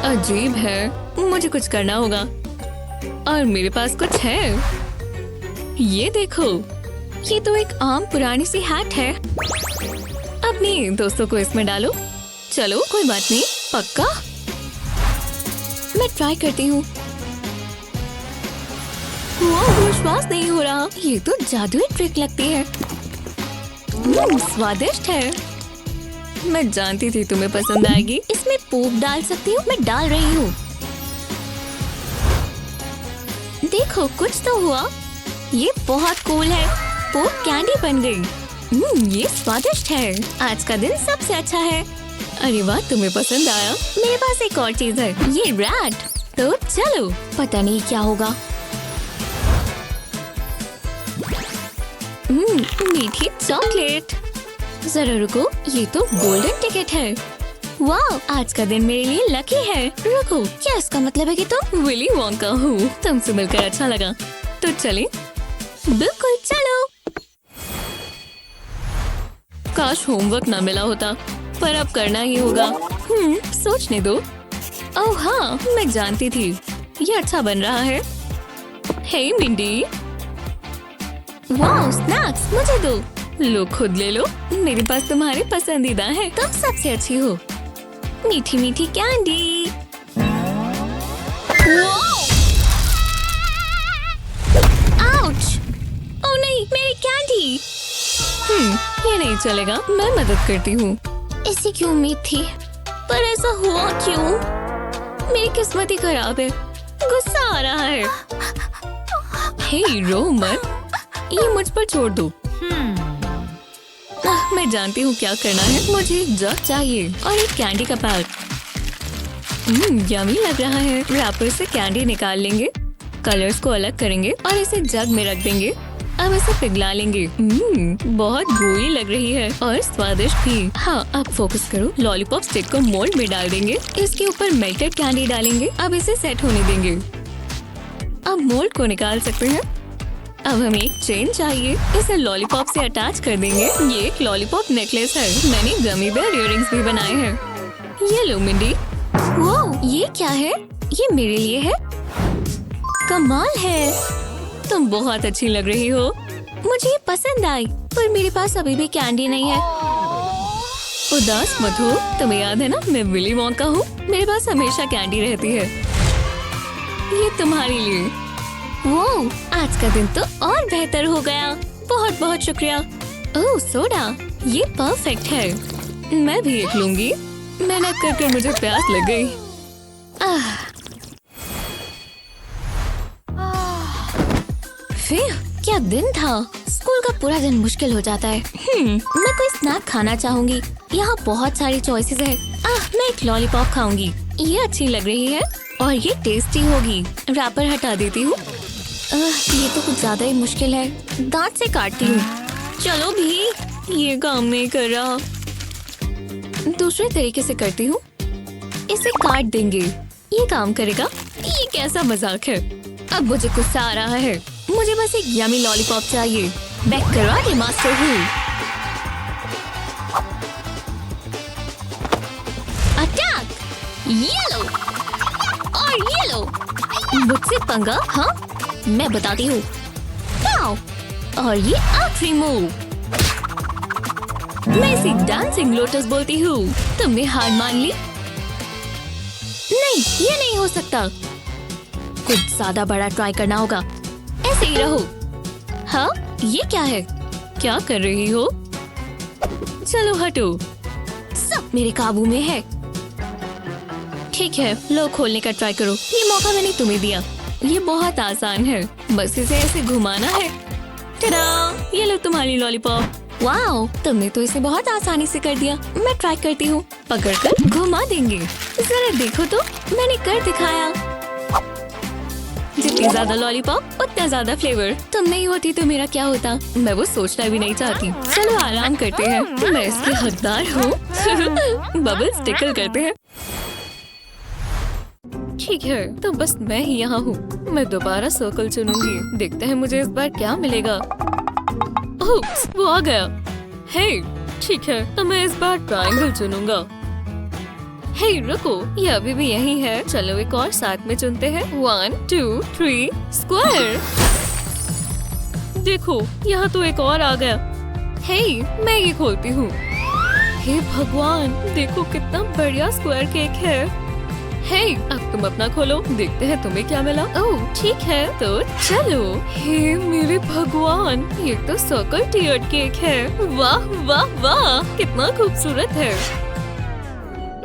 अजीब है, मुझे कुछ करना होगा। और मेरे पास कुछ है। ये देखो, ये तो एक आम पुरानी सी हैट है। अपने दोस्तों को इसमें डालो। चलो, कोई बात नहीं। पक्का? मैं ट्राई करती हूँ। विश्वास नहीं हो रहा। ये तो जादुई ट्रिक लगती है। स्वादिष्ट है। मैं जानती थी तुम्हें पसंद आएगी। इसमें पोप डाल सकती हूँ। मैं डाल रही हूँ। देखो, कुछ तो हुआ। ये बहुत कूल है। पोप कैंडी बन गई। ये स्वादिष्ट है। आज का दिन सबसे अच्छा है। अरे वाह, तुम्हें पसंद आया। मेरे पास एक और चीज है, ये रैट। तो चलो, पता नहीं क्या होगा। मीठी चॉकलेट। जरा रुको, ये तो गोल्डन टिकट है। वाह, आज का दिन मेरे लिए लकी है। रुको, क्या इसका मतलब है कि तुम विली वोंका हो? तुमसे मिलकर अच्छा लगा। तो चले? बिल्कुल, चलो। काश होमवर्क ना मिला होता, पर अब करना ही होगा। सोचने दो। ओह हाँ, मैं जानती थी। ये अच्छा बन रहा है। हे मिंडी, वाह, स्नैक्स मुझे दो। लो, खुद ले लो। मेरे पास तुम्हारे पसंदीदा है। तुम सबसे अच्छी हो। मीठी मीठी कैंडी। मेरी कैंडी। ये नहीं चलेगा, मैं मदद करती हूँ। ऐसी क्यों उम्मीद थी, पर ऐसा हुआ क्यों? मेरी किस्मत ही खराब है। गुस्सा आ रहा है। हे रो मत, ये मुझ पर छोड़ दो। मैं जानती हूँ क्या करना है। मुझे एक जग चाहिए और एक कैंडी का पैक। यमी लग रहा है। रैपर से कैंडी निकाल लेंगे, कलर्स को अलग करेंगे और इसे जग में रख देंगे। अब इसे पिघला लेंगे। बहुत gooey लग रही है और स्वादिष्ट भी। हाँ, अब फोकस करो। लॉलीपॉप स्टिक को मोल्ड में डाल देंगे। इसके ऊपर मेल्टेड कैंडी डालेंगे। अब इसे सेट होने देंगे। अब मोल्ड को निकाल सकते हैं। अब हमें एक चेन चाहिए। इसे लॉलीपॉप से अटैच कर देंगे। ये एक लॉलीपॉप नेकलेस है। मैंने गमी बेयर इयररिंग्स भी बनाए हैं। ये लो मिंडी। वो ये क्या है? ये मेरे लिए है। कमाल है। तुम बहुत अच्छी लग रही हो। मुझे ये पसंद आई, पर मेरे पास अभी भी कैंडी नहीं है। उदास मत हो। तुम्हें याद है ना, मैं विली वोंका हूँ। मेरे पास हमेशा कैंडी रहती है। ये तुम्हारे लिए। वो आज का दिन तो और बेहतर हो गया। बहुत बहुत शुक्रिया। ओह सोडा, ये परफेक्ट है। मैं भी एक लूंगी। मेहनत करके मुझे प्यास लग गई। फिर क्या दिन था। स्कूल का पूरा दिन मुश्किल हो जाता है। मैं कोई स्नैक खाना चाहूंगी। यहाँ बहुत सारी चॉइसेस है। मैं एक लॉलीपॉप खाऊंगी। ये अच्छी लग रही है और ये टेस्टी होगी। रैपर हटा देती हूँ। ये तो कुछ ज्यादा ही मुश्किल है। दांत से काटती हूँ। चलो भी, ये काम नहीं कर रहा। दूसरे तरीके से करती हूँ। इसे काट देंगे। ये काम करेगा। ये कैसा मजाक है। अब मुझे गुस्सा आ रहा है। मुझे बस एक यमी लॉलीपॉप चाहिए। बैक करवा दे मास्टर हूँ। अटैक! ये लो और ये लो। मुझसे पंगा? हाँ, मैं बताती हूँ। और ये आखिरी मूव। मैं इसे डांसिंग लोटस बोलती हूँ। तुमने हार मान ली? नहीं, ये नहीं हो सकता। कुछ ज्यादा बड़ा ट्राई करना होगा। ऐसे ही रहो। हाँ, ये क्या है? क्या कर रही हो? चलो हटो। सब मेरे काबू में है। ठीक है, लो खोलने का ट्राई करो। ये मौका मैंने तुम्हें दिया। ये बहुत आसान है। बस इसे ऐसे घुमाना है। टडा! ये लो तुम्हारी लॉलीपॉप। वाओ, तुमने तो इसे बहुत आसानी से कर दिया। मैं ट्राई करती हूँ। पकड़कर घुमा देंगे। जरा देखो तो, मैंने कर दिखाया। जितनी ज्यादा लॉलीपॉप उतना ज्यादा फ्लेवर। तुम नहीं होती तो मेरा क्या होता। मैं वो सोचना भी नहीं चाहती। चलो आराम करते हैं। मैं इसकी हकदार हूँ। बबल्स टिकल करते हैं। ठीक है, तो बस मैं ही यहाँ हूँ। मैं दोबारा सर्कल चुनूंगी। देखते हैं मुझे इस बार क्या मिलेगा। ओप्स, वो आ गया। हे, ठीक है, तो मैं इस बार ट्रायंगल चुनूंगा। हे रुको, ये अभी भी यही है। चलो एक और साथ में चुनते हैं। 1 2 3 स्क्वायर। देखो, यहाँ तो एक और आ गया। हे, मैं ये खोलती हूँ। हे भगवान, देखो कितना बढ़िया स्क्वायर केक है। हे, अब तुम अपना खोलो। देखते हैं तुम्हें क्या मिला। ओह, ठीक है, तो चलो। हे मेरे भगवान, ये तो सर्कल टियर्ड केक है। वाह वाह वाह, कितना खूबसूरत है।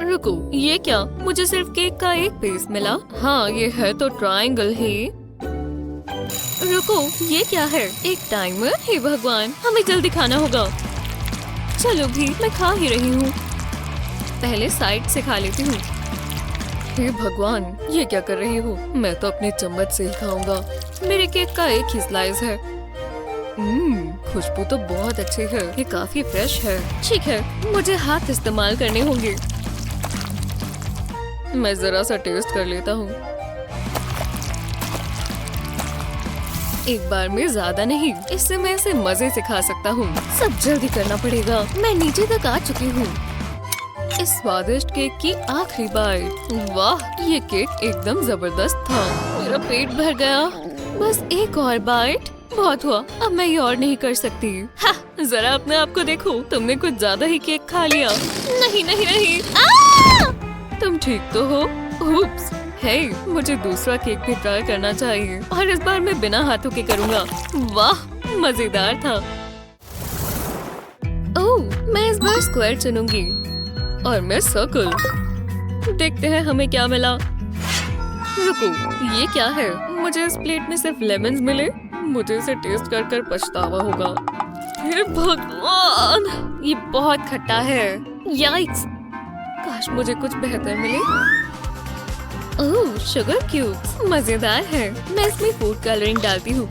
रुको, ये क्या? मुझे सिर्फ केक का एक पीस मिला। हाँ, ये है तो ट्रायंगल ही। रुको, ये क्या है? एक टाइमर? हे भगवान, हमें जल्दी खाना होगा। चलो भी, मैं खा ही रही हूँ। पहले साइड से खा लेती हूँ। हे भगवान, ये क्या कर रही हो? मैं तो अपने चम्मच से ही खाऊंगा। मेरे केक का एक ही स्लाइस है। खुशबू तो बहुत अच्छी है। ये काफी फ्रेश है। ठीक है, मुझे हाथ इस्तेमाल करने होंगे। मैं जरा सा टेस्ट कर लेता हूँ। एक बार में ज्यादा नहीं। इससे मैं इसे मजे से खा सकता हूँ। सब जल्दी करना पड़ेगा। मैं नीचे तक आ चुकी हूँ। इस स्वादिष्ट केक की आखिरी बाइट। वाह, ये केक एकदम जबरदस्त था। मेरा पेट भर गया। बस एक और बाइट। बहुत हुआ, अब मैं ये और नहीं कर सकती। हा, जरा अपने आप को देखो। तुमने कुछ ज्यादा ही केक खा लिया। नहीं नहीं नहीं। तुम ठीक तो हो? उप्स। हे, मुझे दूसरा केक भी ट्राई करना चाहिए और इस बार मैं बिना हाथों के करूँगा। वाह, मजेदार था। ओह, मैं इस बार स्क्वायर चुनूंगी और मैं सर्कल। देखते हैं हमें क्या मिला। रुको, ये क्या है? मुझे इस प्लेट में सिर्फ लेमन्स मिले। मुझे इसे टेस्ट कर कर पछतावा होगा। हे भगवान, ये बहुत खट्टा है। याइक्स! काश मुझे कुछ बेहतर मिले। ओह, शुगर क्यूब्स मजेदार है। मैं इसमें फूड कलरिंग डालती हूँ।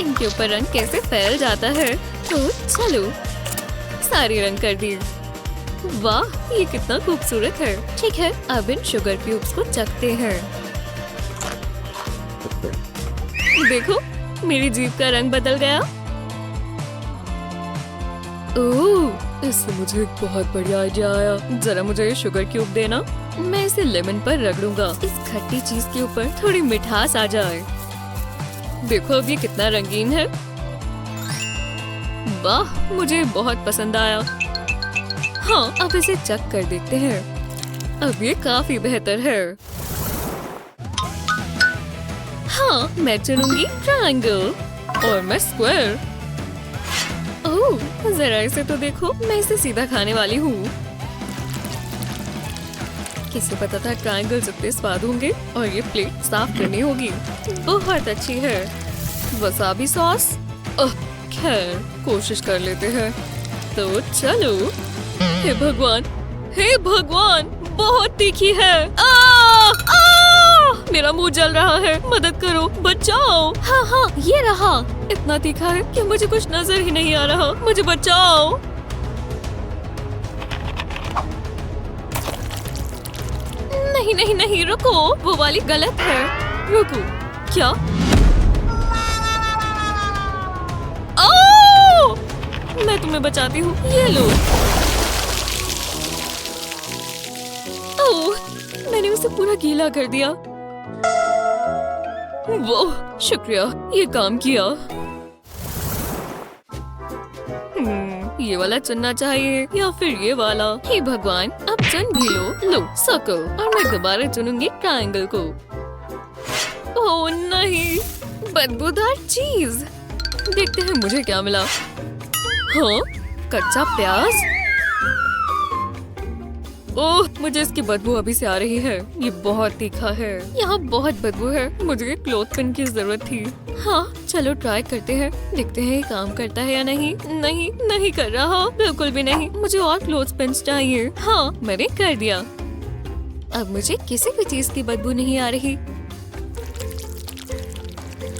इनके ऊपर रंग कैसे फैल जाता है। तो चलो, सारे रंग कर दिए। वाह, ये कितना खूबसूरत है। ठीक है, अब इन शुगर क्यूब्स को चखते हैं। देखो, मेरी जीभ का रंग बदल गया। ओह, इससे मुझे एक बहुत बढ़िया आइडिया आया। जरा मुझे ये शुगर क्यूब देना। मैं इसे लेमन पर रगड़ूंगा। इस खट्टी चीज के ऊपर थोड़ी मिठास आ जाए। देखो अब ये कितना रंगीन है। वाह, मुझे बहुत पसंद आया। हाँ, अब इसे चख कर देखते हैं। अब ये काफी बेहतर है। हाँ, मैं चुनूंगी ट्रायंगल और मैं स्क्वायर। ओह, जरा इसे तो देखो। मैं इसे सीधा खाने वाली हूँ। किसे पता था ट्रायंगल जितने स्वाद होंगे। और ये प्लेट साफ करनी होगी। बहुत अच्छी है। Wasabi sauce. खैर, कोशिश कर लेते हैं। तो चलो। हे भगवान, हे भगवान, बहुत तीखी है। मेरा मुंह जल रहा है। मदद करो, बचाओ। हाँ हाँ, ये रहा। इतना तीखा है कि मुझे कुछ नजर ही नहीं आ रहा। मुझे बचाओ। नहीं नहीं नहीं, रुको, वो वाली गलत है। रुको, क्या? ओह! मैं तुम्हें बचाती हूँ। ये लो। ओह, मैंने उसे पूरा गीला कर दिया। वो, शुक्रिया, ये काम किया। ये वाला चुनना चाहिए या फिर ये वाला। हे भगवान, अब चुन भी लो। लो, सर्कल। और मैं दोबारा चुनूंगी ट्रायंगल को। ओह नहीं, बदबूदार चीज। देखते हैं मुझे क्या मिला। हाँ, कच्चा प्याज। ओह, मुझे इसकी बदबू अभी से आ रही है। ये बहुत तीखा है। यहाँ बहुत बदबू है। मुझे क्लॉथ पिन की जरूरत थी। हाँ, चलो ट्राई करते हैं। देखते हैं ये काम करता है या नहीं। नहीं, नहीं कर रहा। बिल्कुल भी नहीं। मुझे और क्लॉथ पिन्स चाहिए। हाँ, मैंने कर दिया। अब मुझे किसी भी चीज की बदबू नहीं आ रही।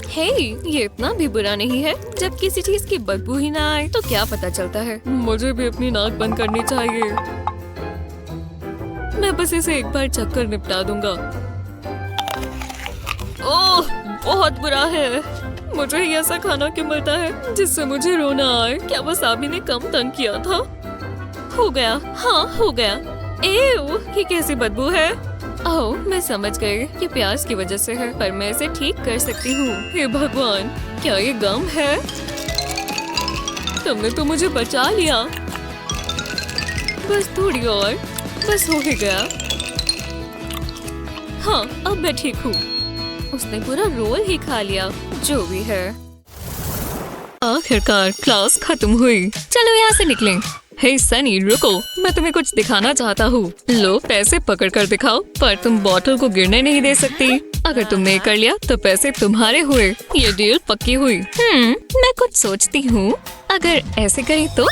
हे, ये इतना भी बुरा नहीं है। जब किसी चीज की बदबू ही ना आए तो क्या पता चलता है। मुझे भी अपनी नाक बंद करनी चाहिए। मैं बस इसे एक बार चक्कर निपटा दूंगा। ओह, बहुत बुरा है। मुझे ही ऐसा खाना क्यों मिलता है जिससे मुझे रोना आए। क्या वसाबी ने कम तंग किया था? हो गया। हाँ, हो गया। एव, ये कैसी बदबू है? ओह, मैं समझ गई। ये प्याज की वजह से है, पर मैं इसे ठीक कर सकती हूँ। हे भगवान, क्या ये गम है? तुमने तो मुझे बचा लिया। बस थोड़ी और, बस हो ही गया। हाँ, अब मैं ठीक हूँ। उसने पूरा रोल ही खा लिया। जो भी है। आखिरकार क्लास खत्म हुई। चलो यहाँ से निकलें। हे सनी, रुको, मैं तुम्हें कुछ दिखाना चाहता हूँ। लो, पैसे पकड़ कर दिखाओ, पर तुम बॉटल को गिरने नहीं दे सकती। अगर तुमने कर लिया तो पैसे तुम्हारे हुए। ये डील पक्की हुई। मैं कुछ सोचती हूँ। अगर ऐसे करी तो?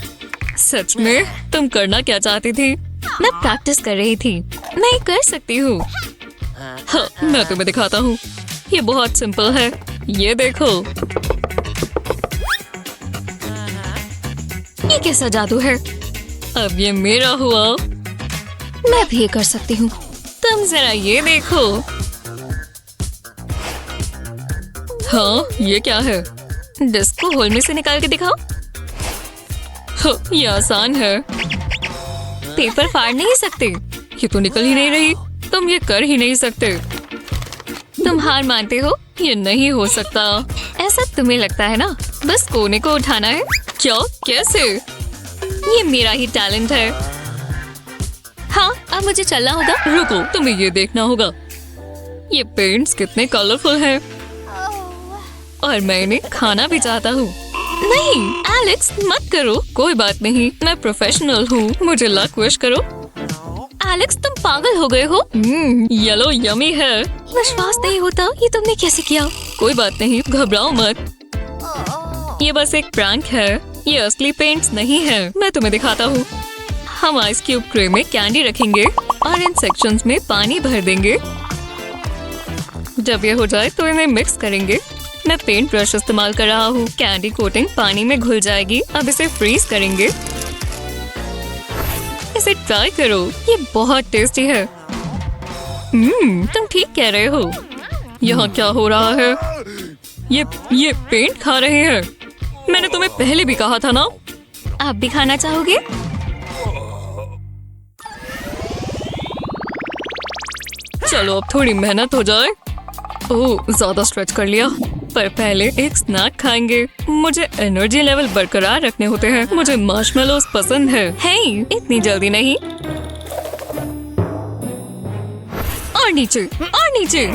सच में? तुम करना क्या चाहती थी? मैं प्रैक्टिस कर रही थी। मैं कर सकती हूँ। हाँ, मैं तुम्हें दिखाता हूँ। ये बहुत सिंपल है। ये देखो। ये कैसा जादू है? अब ये मेरा हुआ। मैं भी ये कर सकती हूँ। तुम जरा ये देखो। हाँ, ये क्या है? डिस्क को होल में से निकाल के दिखाओ। हाँ, ये आसान है। पेपर फाड़ नहीं सकते। ये तो निकल ही नहीं रही। तुम ये कर ही नहीं सकते। तुम हार मानते हो? ये नहीं हो सकता। ऐसा तुम्हें लगता है ना? बस कोने को उठाना है। क्या? कैसे? ये मेरा ही टैलेंट है। हाँ, अब मुझे चलना होगा। रुको, तुम्हें ये देखना होगा। ये पेंट्स कितने कलरफुल हैं। और मैं इन्हें खाना भी चाहता हूँ। नहीं एलेक्स, मत करो। कोई बात नहीं, मैं प्रोफेशनल हूँ। मुझे लक विश करो। एलेक्स, तुम पागल हो गए हो? येलो यमी है। विश्वास नहीं होता, ये तुमने कैसे किया? कोई बात नहीं, घबराओ मत। ये बस एक प्रैंक है। ये असली पेंट्स नहीं है। मैं तुम्हें दिखाता हूँ। हम आइस क्यूब ट्रे में कैंडी रखेंगे और इन सेक्शंस में पानी भर देंगे। जब ये हो जाए तो इन्हें मिक्स करेंगे। मैं पेंट ब्रश इस्तेमाल कर रहा हूँ। कैंडी कोटिंग पानी में घुल जाएगी। अब इसे फ्रीज करेंगे। इसे ट्राई करो, ये बहुत टेस्टी है। तुम ठीक कह रहे हो। यहाँ क्या हो रहा है? ये पेंट खा रहे हैं। मैंने तुम्हें पहले भी कहा था ना। आप भी खाना चाहोगे? चलो अब थोड़ी मेहनत हो जाए। ओह, ज्यादा स्ट्रेच कर लिया। पर पहले एक स्नैक खाएंगे। मुझे एनर्जी लेवल बरकरार रखने होते हैं। मुझे मार्शमेलोस पसंद है। हे, इतनी जल्दी नहीं। और नीचे, और नीचे।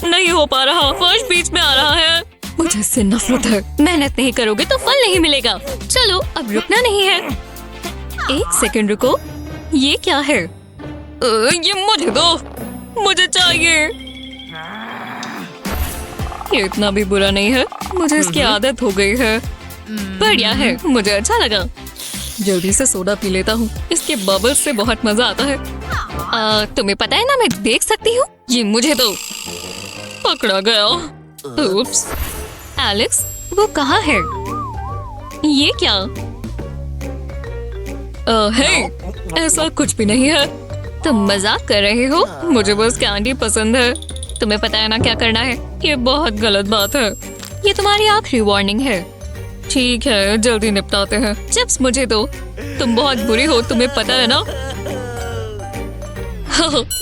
नहीं हो पा रहा, फर्श बीच में आ रहा है। मुझे इससे नफरत है। मेहनत नहीं करोगे तो फल नहीं मिलेगा। चलो, अब रुकना नहीं है। एक सेकंड रुको। ये क्या है? ये मुझे दो, मुझे चाहिए। ये इतना भी बुरा नहीं है। मुझे इसकी आदत हो गई है। बढ़िया है, मुझे अच्छा लगा। जल्दी से सोडा पी लेता हूँ। इसके बबल्स से बहुत मजा आता है। तुम्हें पता है ना, मैं देख सकती हूँ। ये मुझे दो। पकड़ा गया। उप्स। एलेक्स, वो कहाँ है? ये क्या? हे, ऐसा कुछ भी नहीं है। तुम मजाक कर रहे हो? मुझे बस कैंडी पसंद है। तुम्हें पता है ना क्या करना है। ये बहुत गलत बात है। ये तुम्हारी आखिरी वार्निंग है। ठीक है, जल्दी निपटाते हैं। चिप्स मुझे दो। तुम बहुत बुरी हो, तुम्हें पता है ना।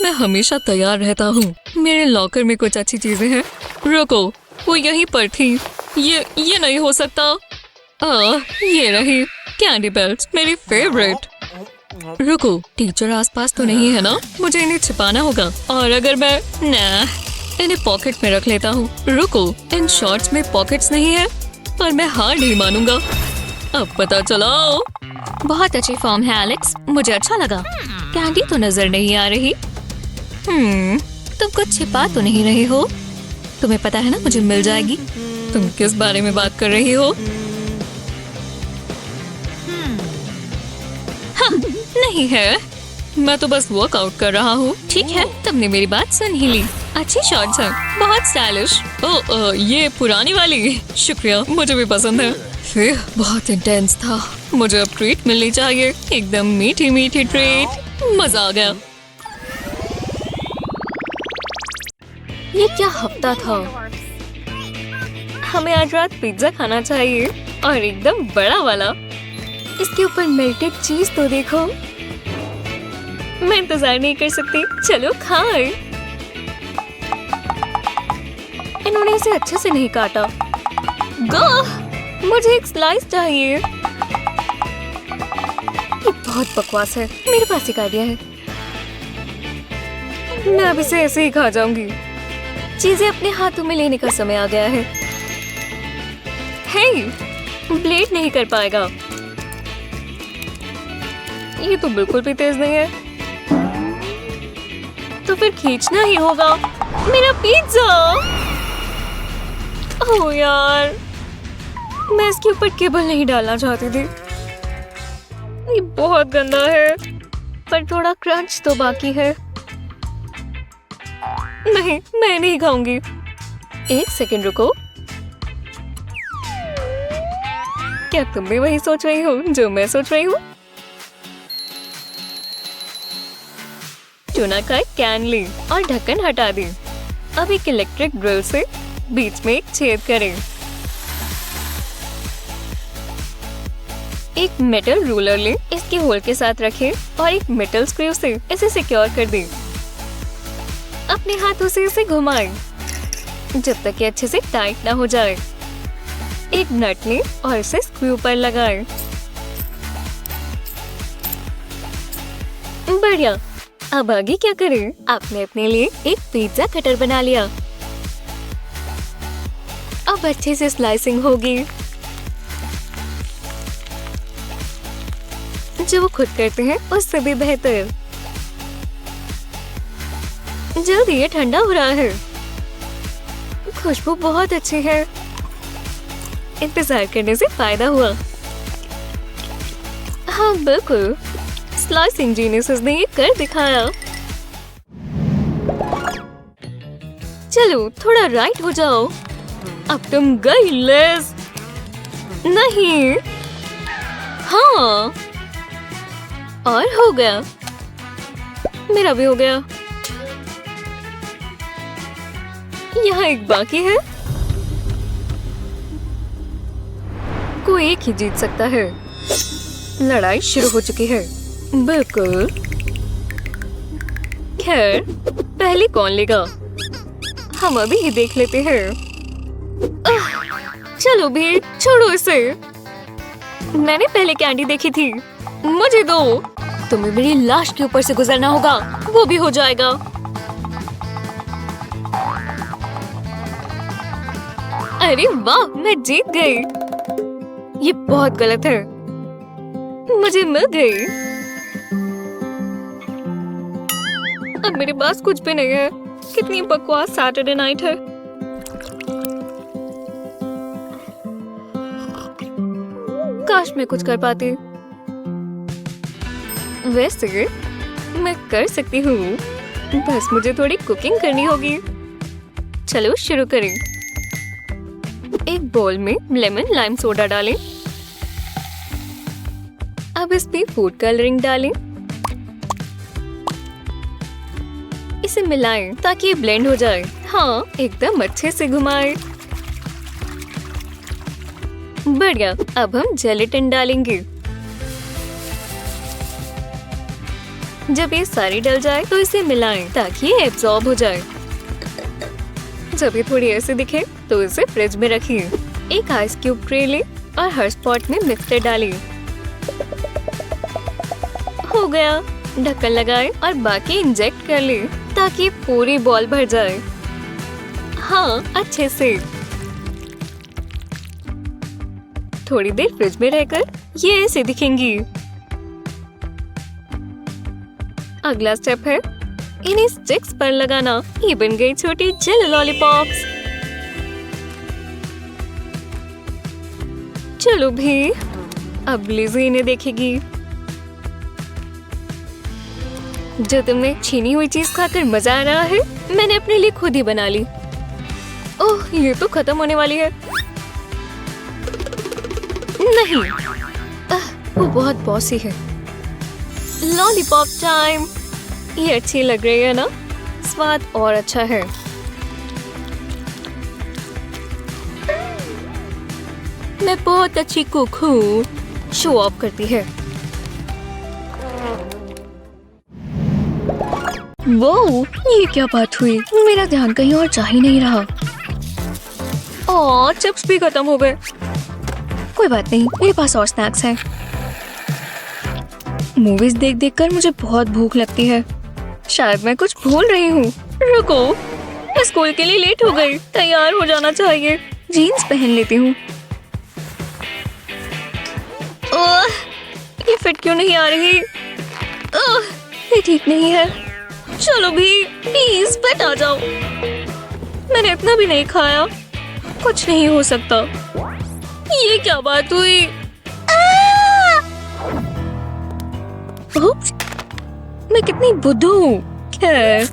मैं हमेशा तैयार रहता हूँ। मेरे लॉकर में कुछ अच्छी चीजें हैं। रुको, वो यहीं पर थी। ये नहीं हो सकता। ये रही कैंडी बेल्ट्स, मेरी फेवरेट। रुको, टीचर आसपास तो नहीं है ना। मुझे इन्हें छिपाना होगा। और अगर मैं इन्हें पॉकेट में रख लेता हूँ। रुको, इन शॉर्ट्स में पॉकेट्स नहीं है। पर मैं हार नहीं मानूंगा। अब पता चला। बहुत अच्छी फॉर्म है एलेक्स, मुझे अच्छा लगा। कैंडी तो नजर नहीं आ रही। तुम कुछ छिपा तो नहीं रहे हो? तुम्हें पता है ना, मुझे मिल जाएगी। तुम किस बारे में बात कर रही हो? हाँ, नहीं है। मैं तो बस वर्कआउट कर रहा हूँ। ठीक है, तुमने मेरी बात सुन ही ली। अच्छी शॉर्ट्स हैं, बहुत स्टाइलिश। ओह, ये पुरानी वाली। शुक्रिया, मुझे भी पसंद है। फिर बहुत इंटेंस था। मुझे अब ट्रीट मिलनी चाहिए। एकदम मीठी मीठी ट्रीट। मजा आ गया। ये क्या हफ्ता था? हमें आज रात पिज्जा खाना चाहिए, और एकदम बड़ा वाला। इसके ऊपर मेल्टेड चीज तो देखो। मैं इंतजार नहीं कर सकती। चलो खाएं। इन्होंने इसे अच्छे से नहीं काटा। मुझे एक स्लाइस चाहिए। ये बहुत बकवास है। मेरे पास एक आइडिया है। मैं अब इसे ऐसे ही खा जाऊंगी। चीजें अपने हाथों में लेने का समय आ गया है। हे, ब्लेड नहीं कर पाएगा। ये तो बिल्कुल भी तेज नहीं है। तो फिर खींचना ही होगा। मेरा पिज्जा। ओह यार, मैं इसके ऊपर केबल नहीं डालना चाहती थी। ये बहुत गंदा है, पर थोड़ा क्रंच तो बाकी है। नहीं, मैं नहीं खाऊंगी। एक सेकंड रुको। क्या तुम भी वही सोच रही हो जो मैं सोच रही हूँ? टूना का एक कैन ली और ढक्कन हटा दी। अब एक इलेक्ट्रिक ड्रिल से बीच में एक छेद करें। एक मेटल रूलर लें, इसके होल के साथ रखें और एक मेटल स्क्रू से इसे सिक्योर कर दें। अपने हाथों से इसे घुमाएं जब तक ये अच्छे से टाइट ना हो जाए। एक नट लें और इसे स्क्रू पर लगाएं। बढ़िया। अब आगे क्या करें? आपने अपने लिए एक पिज्जा कटर बना लिया। अब अच्छे से स्लाइसिंग होगी। जो वो खुद करते हैं उससे भी बेहतर। जल्दी, ये ठंडा हो रहा है। खुशबू बहुत अच्छी है। इंतजार करने से फायदा हुआ। हाँ बिल्कुल, स्लाइसिंग जीनियस ने ये कर दिखाया। चलो थोड़ा राइट हो जाओ। अब तुम गई लिज। नहीं, हाँ, और हो गया। मेरा भी हो गया। यहाँ एक बाकी है। कोई एक ही जीत सकता है। लड़ाई शुरू हो चुकी है। बिल्कुल। खैर, पहले कौन लेगा? हम अभी ही देख लेते हैं। चलो भी, छोड़ो इसे। मैंने पहले कैंडी देखी थी। मुझे दो। तुम्हें मेरी लाश के ऊपर से गुजरना होगा। वो भी हो जाएगा। अरे वाह, मैं जीत गई। ये बहुत गलत है। मुझे मिल गई। अब मेरे पास कुछ भी नहीं है। कितनी बकवास सैटरडे नाइट है। काश मैं कुछ कर पाती। वैसे मैं कर सकती हूँ, बस मुझे थोड़ी कुकिंग करनी होगी। चलो शुरू करें। एक बोल में लेमन लाइम सोडा डालें। अब इस पे फूड कलरिंग डालें। इसे मिलाएं ताकि ये ब्लेंड हो जाए। हाँ, एकदम अच्छे से घुमाएं। बढ़िया। अब हम जेलेटिन डालेंगे। जब ये सारी डल जाए तो इसे मिलाएं ताकि ये एब्जॉर्ब हो जाए। जब ये थोड़ी ऐसे दिखे तो इसे फ्रिज में रखिए। एक आइस क्यूब ट्रे लें और हर स्पॉट में मिक्सचर डालें। हो गया। ढक्कन लगाएं और बाकी इंजेक्ट कर लें ताकि पूरी बॉल भर जाए। हाँ, अच्छे से। थोड़ी देर फ्रिज में रहकर ये ऐसे दिखेंगी। अगला स्टेप है इन्हें स्टिक्स पर लगाना। ये बन गई छोटी जेली लॉलीपॉप्स। चलो भी, अब लिज़ी इन्हें देखेगी। जो तुमने छीनी हुई चीज खाकर मजा आ रहा है, मैंने अपने लिए खुद ही बना ली। ओह, ये तो खत्म होने वाली है। नहीं, वो बहुत बॉसी है। Lollipop time. ये अच्छी लग रही है ना? स्वाद और अच्छा है। मैं बहुत अच्छी कुक हूँ। शो ऑफ करती है। वो ये क्या बात हुई? मेरा ध्यान कहीं और जा ही नहीं रहा। ओह, चिप्स भी खत्म हो गए। कोई बात नहीं, मेरे पास और स्नैक्स हैं। मूवीज देख देख कर मुझे बहुत भूख लगती है। शायद मैं कुछ भूल रही हूँ। रुको, मैं स्कूल के लिए लेट हो गई। तैयार हो जाना चाहिए। जीन्स पहन लेती हूँ। ओह, ये फिट क्यों नहीं आ रही? ओह, ये ठीक नहीं है। चलो भी, प्लीज फिट आ जाओ। मैंने इतना भी नहीं खाया। कुछ नहीं हो सकता। ये क्या बात हुई? उप्स, मैं कितनी बुद्धू हूँ। खैर।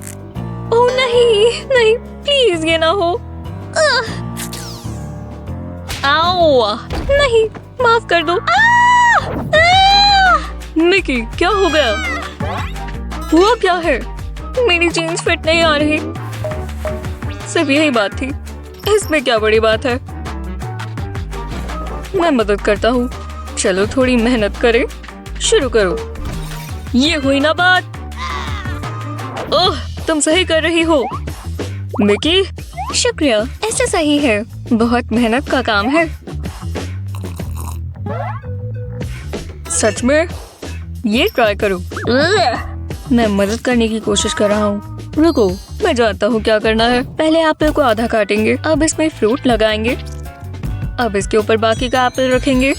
ओह नहीं, नहीं, प्लीज ये ना हो। आओ, नहीं, माफ कर दो। मिकी, क्या हो गया? हुआ क्या है? मेरी जीन्स फिट नहीं आ रही। सिर्फ यही बात थी। इसमें क्या बड़ी बात है? मैं मदद करता हूँ। चलो थोड़ी मेहनत करें। शुरू करो। ये हुई ना बात। ओह, तुम सही कर रही हो मिकी। शुक्रिया, ऐसा सही है। बहुत मेहनत का काम है। सच में? ये ट्राई करो। मैं मदद करने की कोशिश कर रहा हूँ। रुको, मैं जानता हूँ क्या करना है। पहले एप्पल को आधा काटेंगे। अब इसमें फ्रूट लगाएंगे। अब इसके ऊपर बाकी का एप्पल रखेंगे।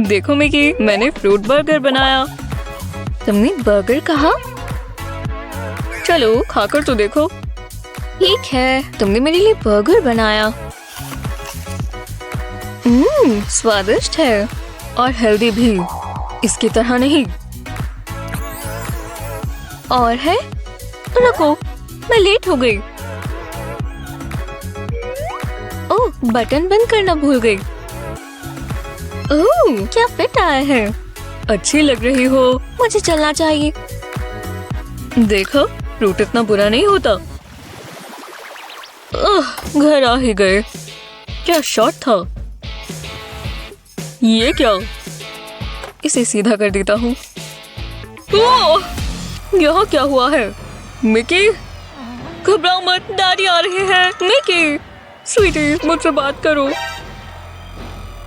देखो मिकी, मैंने फ्रूट बर्गर बनाया। तुमने बर्गर कहा? चलो खाकर तो देखो। ठीक है, तुमने मेरे लिए बर्गर बनाया। स्वादिष्ट है और हेल्दी भी, इसकी तरह नहीं। और है? रुको, मैं लेट हो गई। ओह, बटन बंद करना भूल गई। ओह, क्या फिट आया है। अच्छी लग रही हो। मुझे चलना चाहिए। देखो, फ्रूट इतना बुरा नहीं होता। घर आ ही गए। क्या शॉट था। ये क्या? इसे सीधा कर देता हूँ। यहाँ क्या हुआ है? मिकी, घबराओ मत, डैडी आ रहे हैं। मिकी, स्वीटी, मुझसे बात करो।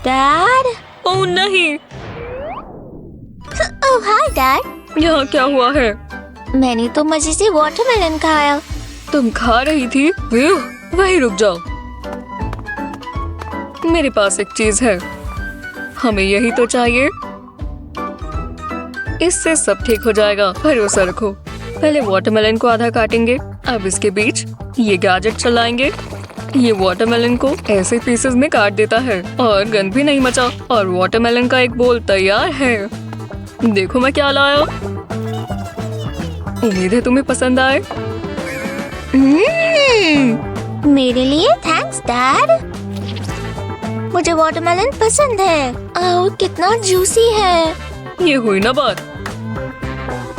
डैड। ओह नहीं। ओह हाय डैड। यहाँ क्या हुआ है? मैंने तो मजे से वाटरमेलन खाया। तुम खा रही थी? वही रुक जाओ। मेरे पास एक चीज है, हमें यही तो चाहिए। इससे सब ठीक हो जाएगा। भरोसा रखो। पहले वाटरमेलन को आधा काटेंगे, अब इसके बीच ये गैजेट चलाएंगे। ये वाटरमेलन को ऐसे पीसेस में काट देता है और गंद भी नहीं मचा, और वाटरमेलन का एक बोल तैयार है। देखो मैं क्या लाया। उम्मीद है तुम्हें पसंद आए। मेरे लिए थैंक्स डैड। मुझे वाटरमेलन पसंद है। ओह, कितना जूसी है। ये हुई ना बात।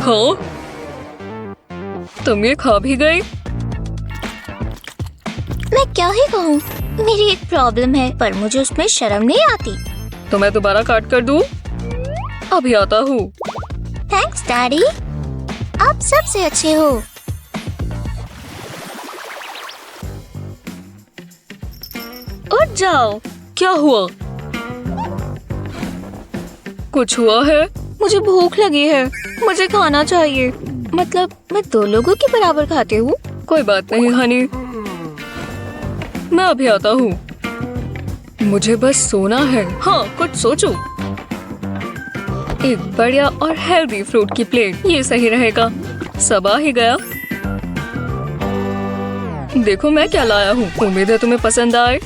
हाँ, तुम ये खा भी गई। मैं क्या ही कहूँ। मेरी एक प्रॉब्लम है, पर मुझे उसमें शर्म नहीं आती। तो मैं दोबारा काट कर दूं? अभी आता हूँ। थैंक्स डैडी, आप सबसे अच्छे हो। उठ जाओ। क्या हुआ? कुछ हुआ है? मुझे भूख लगी है, मुझे खाना चाहिए। मतलब मैं 2 लोगों के बराबर खाती हूँ। कोई बात नहीं हनी, मैं अभी आता हूँ। मुझे बस सोना है। हाँ, कुछ सोचो। एक बढ़िया और हेल्दी फ्रूट की प्लेट, ये सही रहेगा। सब आ ही गया। देखो मैं क्या लाया हूँ। उम्मीद है तुम्हें पसंद आए।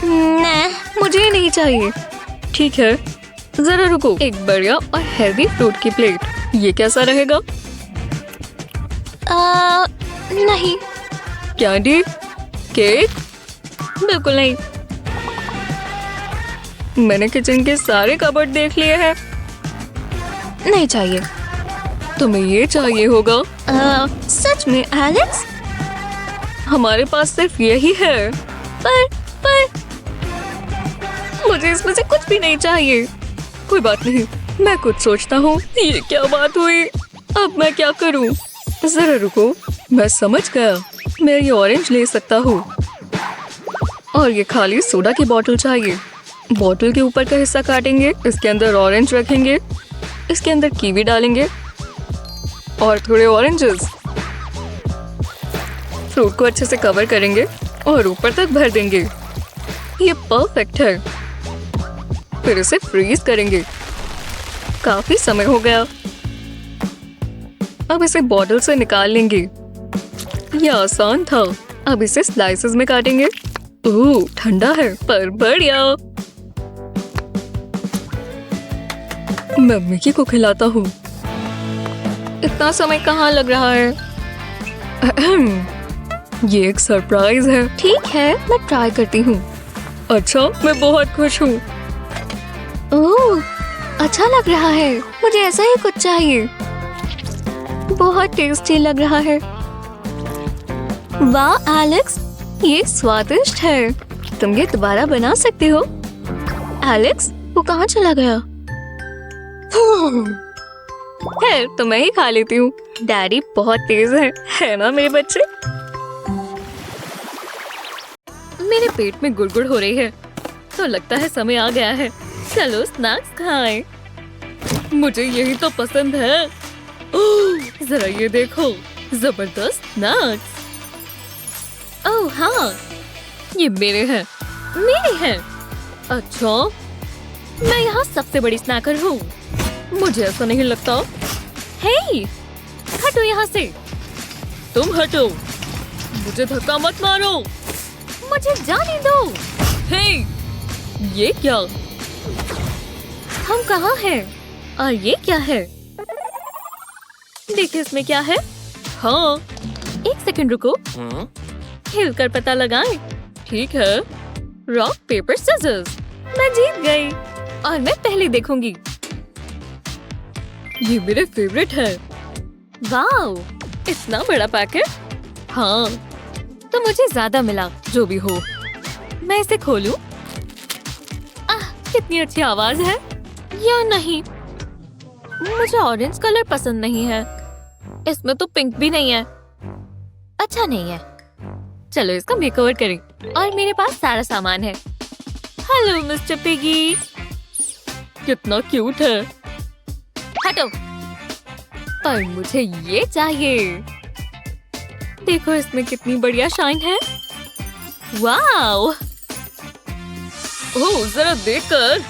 नहीं, मुझे ये नहीं चाहिए। ठीक है, जरा रुको। एक बढ़िया और हेल्दी फ्रूट की प्लेट, ये कैसा रहेगा? नहीं। Candy, cake? बिल्कुल नहीं। मैंने किचन के सारे कबर्ड देख लिए हैं। नहीं चाहिए। तुम्हें ये चाहिए होगा। सच में एलेक्स? हमारे पास सिर्फ यही है। पर मुझे इसमें से कुछ भी नहीं चाहिए। कोई बात नहीं, मैं कुछ सोचता हूँ। ये क्या बात हुई? अब मैं क्या करूँ? जरा रुको, मैं समझ गया। मैं ये ऑरेंज ले सकता हूँ और ये खाली सोडा की बोतल चाहिए। बोतल के ऊपर का हिस्सा काटेंगे, इसके अंदर ऑरेंज रखेंगे, इसके अंदर कीवी डालेंगे और थोड़े ऑरेंजेस। फ्रूट को अच्छे से कवर करेंगे और ऊपर तक भर देंगे। ये परफेक्ट है। फिर इसे फ्रीज करेंगे। काफी समय हो गया। अब इसे बॉटल से निकाल लेंगे। ये आसान था। अब इसे स्लाइसेस में काटेंगे। ओह, ठंडा है पर बढ़िया। मैं मिकी को खिलाता हूँ। इतना समय कहाँ लग रहा है? ये एक सरप्राइज है। ठीक है, मैं ट्राई करती हूँ। अच्छा, मैं बहुत खुश हूँ। ओह, अच्छा लग रहा है। मुझे ऐसा ही कुछ चाहिए। बहुत टेस्टी लग रहा है। वाह एलेक्स, ये स्वादिष्ट है। तुम ये दोबारा बना सकते हो। एलेक्स, वो कहाँ चला गया? है तो मैं ही खा लेती हूँ। डैडी बहुत तेज है ना मेरे बच्चे? मेरे पेट में गुड़गुड़ हो रही है, तो लगता है समय आ गया है। चलो स्नैक्स खाएं। मुझे यही तो पसंद है। ओह, जरा ये देखो, जबरदस्त स्नैक्स। ओह हाँ, ये मेरे हैं। मेरे हैं? अच्छा, मैं यहाँ सबसे बड़ी स्नैकर हूँ। मुझे ऐसा नहीं लगता। हे, हटो यहाँ से। तुम हटो। मुझे धक्का मत मारो। मुझे जाने दो। हे, ये क्या? हम कहाँ हैं? और ये क्या है? देखिए इसमें क्या है। हाँ, एक सेकंड रुको। हिल कर पता लगाएं। ठीक है। Rock paper scissors. मैं जीत गई और मैं पहले देखूंगी। ये मेरे फेवरेट है। वाओ, इतना बड़ा पैकेट। हाँ, तो मुझे ज्यादा मिला। जो भी हो, मैं इसे खोलूं। कितनी अच्छी आवाज है। या नहीं, मुझे ऑरेंज कलर पसंद नहीं है। इसमें तो पिंक भी नहीं है। अच्छा नहीं है। चलो इसका मेकओवर करें। और मेरे पास सारा सामान है। Hello mister piggy. कितना क्यूट है। हटो। पर मुझे ये चाहिए। देखो इसमें कितनी बढ़िया शाइन है। वाओ। ओह, जरा देखकर।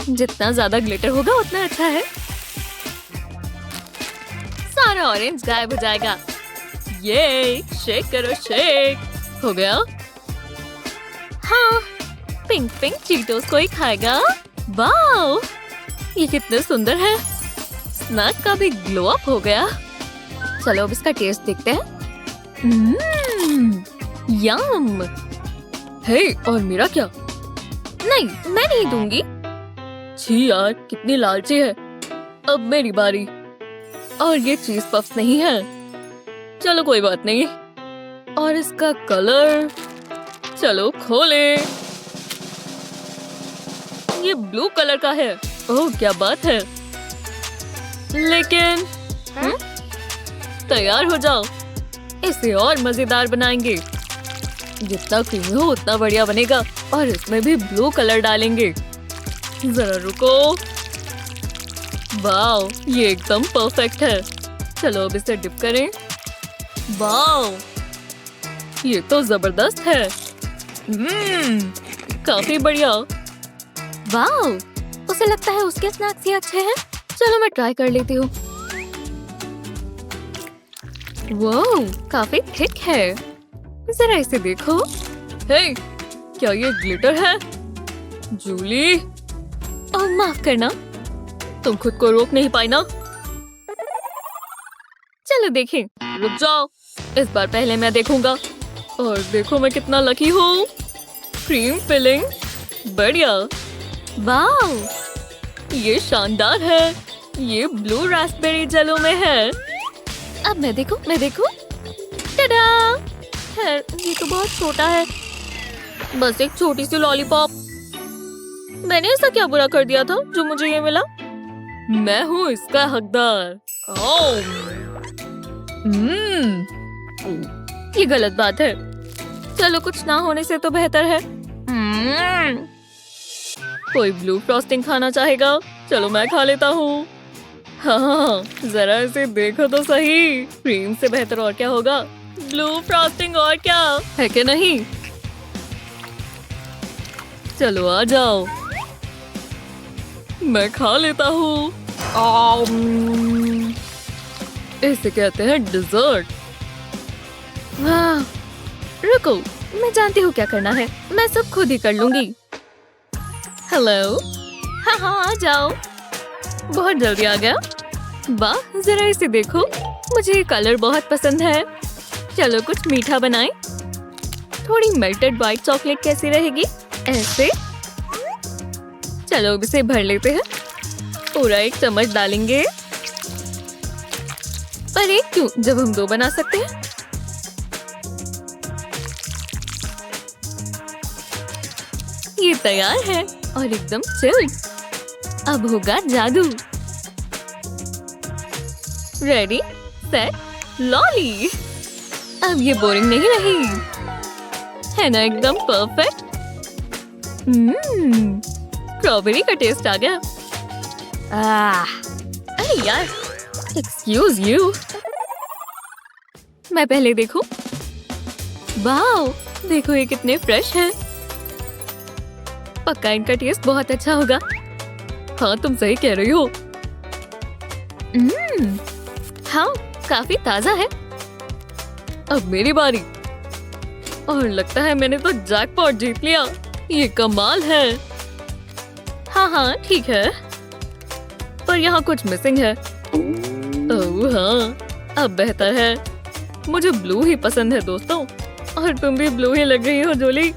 जितना ज्यादा ग्लिटर होगा उतना अच्छा है। सारा ऑरेंज गायब हो जाएगा। ये शेक करो, शेक। हो गया? हाँ, पिंक पिंक चीटोस कोई खाएगा। वाओ, ये कितने सुंदर है। स्नैक का भी ग्लो अप हो गया। चलो अब इसका टेस्ट देखते हैं। यम। हे, और मेरा क्या? नहीं, मैं नहीं दूंगी। छी यार, कितनी लालची है। अब मेरी बारी। और ये चीज पफ्स नहीं है। चलो कोई बात नहीं। और इसका कलर, चलो खोले। ये ब्लू कलर का है। ओह क्या बात है। लेकिन तैयार हो जाओ, इसे और मजेदार बनाएंगे। जितना क्रीमी हो उतना बढ़िया बनेगा। और इसमें भी ब्लू कलर डालेंगे। जरा रुको। वाओ, ये एकदम परफेक्ट है। चलो अब इसे डिप करें। वाओ, ये तो जबरदस्त है। काफी बढ़िया। वाओ, उसे लगता है उसके स्नैक्स ही अच्छे हैं। चलो मैं ट्राई कर लेती हूँ। वाओ, काफी थिक है। जरा इसे देखो। हे, क्या ये ग्लिटर है? जूली, ओह माफ करना, तुम खुद को रोक नहीं पाई ना। चलो देखें। रुक जाओ, इस बार पहले मैं देखूंगा। और देखो मैं कितना लकी हूँ। क्रीम फिलिंग, बढ़िया। वाओ, ये शानदार है। ये ब्लू रास्पबेरी जेलो में है। अब मैं देखूं। टडा! खैर, ये तो बहुत छोटा है। बस एक छोटी सी लॉलीपॉप। मैंने ऐसा क्या बुरा कर दिया था जो मुझे ये मिला? मैं हूँ इसका हकदार। ये गलत बात है। चलो कुछ ना होने से तो बेहतर है। कोई ब्लू फ्रॉस्टिंग खाना चाहेगा? चलो मैं खा लेता हूँ। हाँ, जरा इसे देखो तो सही। क्रीम से बेहतर और क्या होगा? ब्लू फ्रॉस्टिंग और क्या है कि नहीं? चलो आ जाओ, मैं खा लेता हूँ। इसे कहते हैं डिजर्ट। वाह, रुको, मैं जानती हूँ क्या करना है। मैं सब खुद ही कर लूंगी। हेलो। हाँ, आ जाओ। बहुत जल्दी आ गया। वाह, जरा इसे देखो। मुझे ये कलर बहुत पसंद है। चलो कुछ मीठा बनाएं। थोड़ी मेल्टेड व्हाइट चॉकलेट कैसी रहेगी? ऐसे। चलो अब इसे भर लेते हैं। पूरा एक चम्मच डालेंगे। पर एक क्यों, जब हम दो बना सकते हैं। ये तैयार है और एकदम चिल्ड। अब होगा जादू। Ready, set, lolly. अब ये बोरिंग नहीं रही, है ना? एकदम परफेक्ट। स्ट्रॉबेरी का टेस्ट आ गया। अरे यार, एक्सक्यूज यू, मैं पहले देखूं। वाओ, देखो ये कितने फ्रेश हैं। पक्का इनका टेस्ट बहुत अच्छा होगा। हाँ, तुम सही कह रही हो। हाँ, काफी ताजा है। अब मेरी बारी। और लगता है मैंने तो जैकपॉट जीत लिया। ये कमाल है। हाँ, ठीक है, पर यहाँ कुछ मिसिंग है। ओह हाँ, अब बेहतर है। मुझे ब्लू ही पसंद है दोस्तों, और तुम भी ब्लू ही लग रही हो जोली।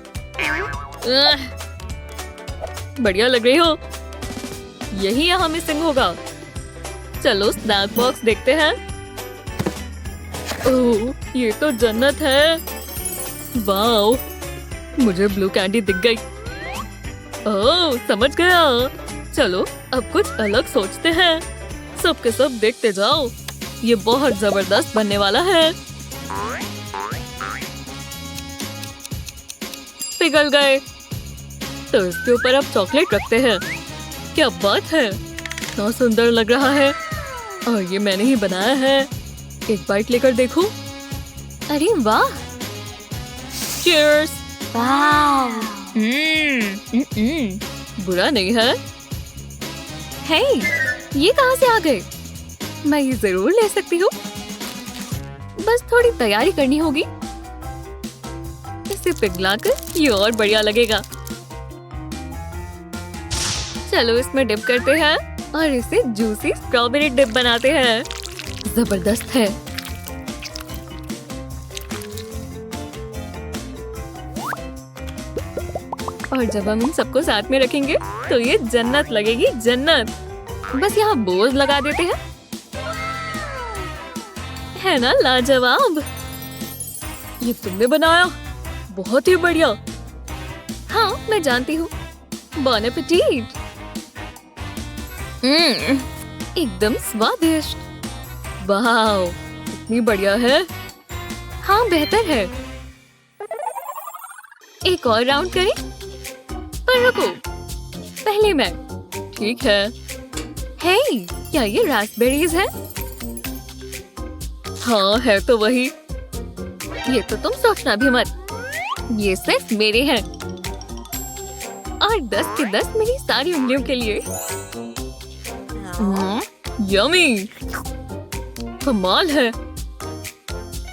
बढ़िया लग रही हो। यही यहाँ मिसिंग होगा। चलो स्नैक बॉक्स देखते हैं। ओह, ये तो जन्नत है। वाओ, मुझे ब्लू कैंडी दिख गई। ओह, समझ गया। चलो अब कुछ अलग सोचते हैं। सब के सब देखते जाओ। ये बहुत जबरदस्त बनने वाला है। पिघल गए। तो इसके ऊपर अब चॉकलेट रखते हैं। क्या बात है, इतना सुंदर लग रहा है। और ये मैंने ही बनाया है। एक बाइट लेकर देखो। अरे वाह, चीयर्स। बुरा नहीं है। हे, ये कहाँ से आ गए? मैं ये जरूर ले सकती हूँ, बस थोड़ी तैयारी करनी होगी। इसे पिघलाकर ये और बढ़िया लगेगा। चलो इसमें डिप करते हैं और इसे जूसी स्ट्रॉबेरी डिप बनाते हैं। जबरदस्त है। और जब हम इन सबको साथ में रखेंगे तो ये जन्नत लगेगी, जन्नत। बस यहाँ बोझ लगा देते हैं। है ना लाजवाब? ये तुमने बनाया? बहुत ही बढ़िया। हाँ, मैं जानती हूँ। बॉन एपेटीट। एकदम स्वादिष्ट। वाह, इतनी बढ़िया है। हाँ, बेहतर है। एक और राउंड करें? पर रुको, पहले मैं। ठीक है। हे, क्या ये रास्पबेरीज है? हाँ, है तो वही। ये तो तुम सोचना भी मत। ये सिर्फ मेरे हैं। और 10 के 10 मेरी सारी उंगलियों के लिए। यमी, कमाल है।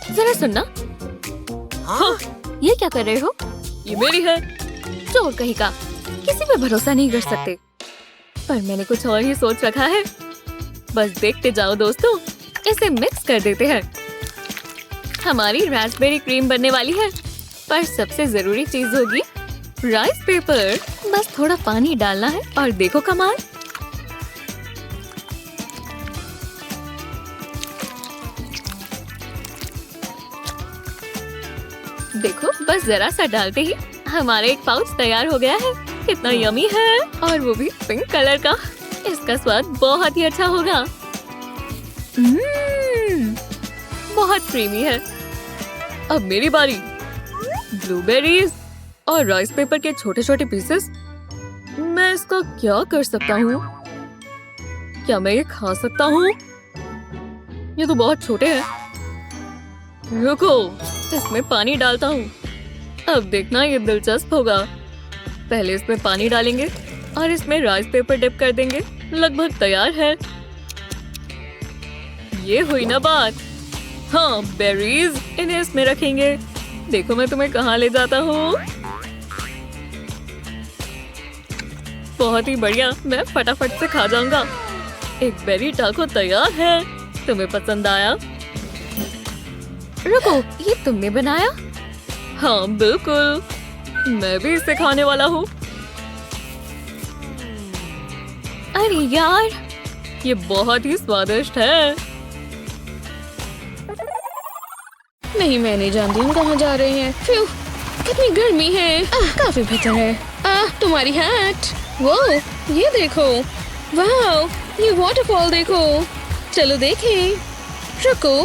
जरा सुनना। हाँ, ये क्या कर रहे हो? ये मेरी है। चोर कहीं का, किसी पे भरोसा नहीं कर सकते। पर मैंने कुछ और ही सोच रखा है। बस देखते जाओ दोस्तों। इसे मिक्स कर देते हैं। हमारी रास्पबेरी क्रीम बनने वाली है। पर सबसे जरूरी चीज होगी राइस पेपर। बस थोड़ा पानी डालना है और देखो कमाल। देखो, बस जरा सा डालते ही हमारा एक पाउच तैयार हो गया है। कितना यमी है, और वो भी पिंक कलर का। इसका स्वाद बहुत ही अच्छा होगा। बहुत क्रीमी है। अब मेरी बारी। ब्लूबेरीज और राइस पेपर के छोटे छोटे पीसेस। मैं इसका क्या कर सकता हूँ? क्या मैं ये खा सकता हूँ? ये तो बहुत छोटे हैं। रुको, इसमें पानी डालता हूँ। अब देखना, ये दिलचस्प होगा। पहले इसमें पानी डालेंगे और इसमें राइस पेपर डिप कर देंगे। लगभग तैयार है। ये हुई ना बात। हाँ, बेरीज, इन्हें इसमें रखेंगे। देखो मैं तुम्हें कहाँ ले जाता हूँ। बहुत ही बढ़िया, मैं फटाफट से खा जाऊंगा। एक बेरी टाको तैयार है। तुम्हें पसंद आया? रुको, ये तुमने बनाया? हाँ, बिल्कुल। मैं भी इसे खाने वाला हूँ। अरे यार, ये बहुत ही स्वादिष्ट है। नहीं, मैं नहीं जानती हम कहाँ जा रहे हैं। फ्यू, कितनी गर्मी है। काफी बेहतर है। तुम्हारी हैट। वो, ये देखो। वाह, ये वाटरफॉल देखो। चलो देखें। रुको,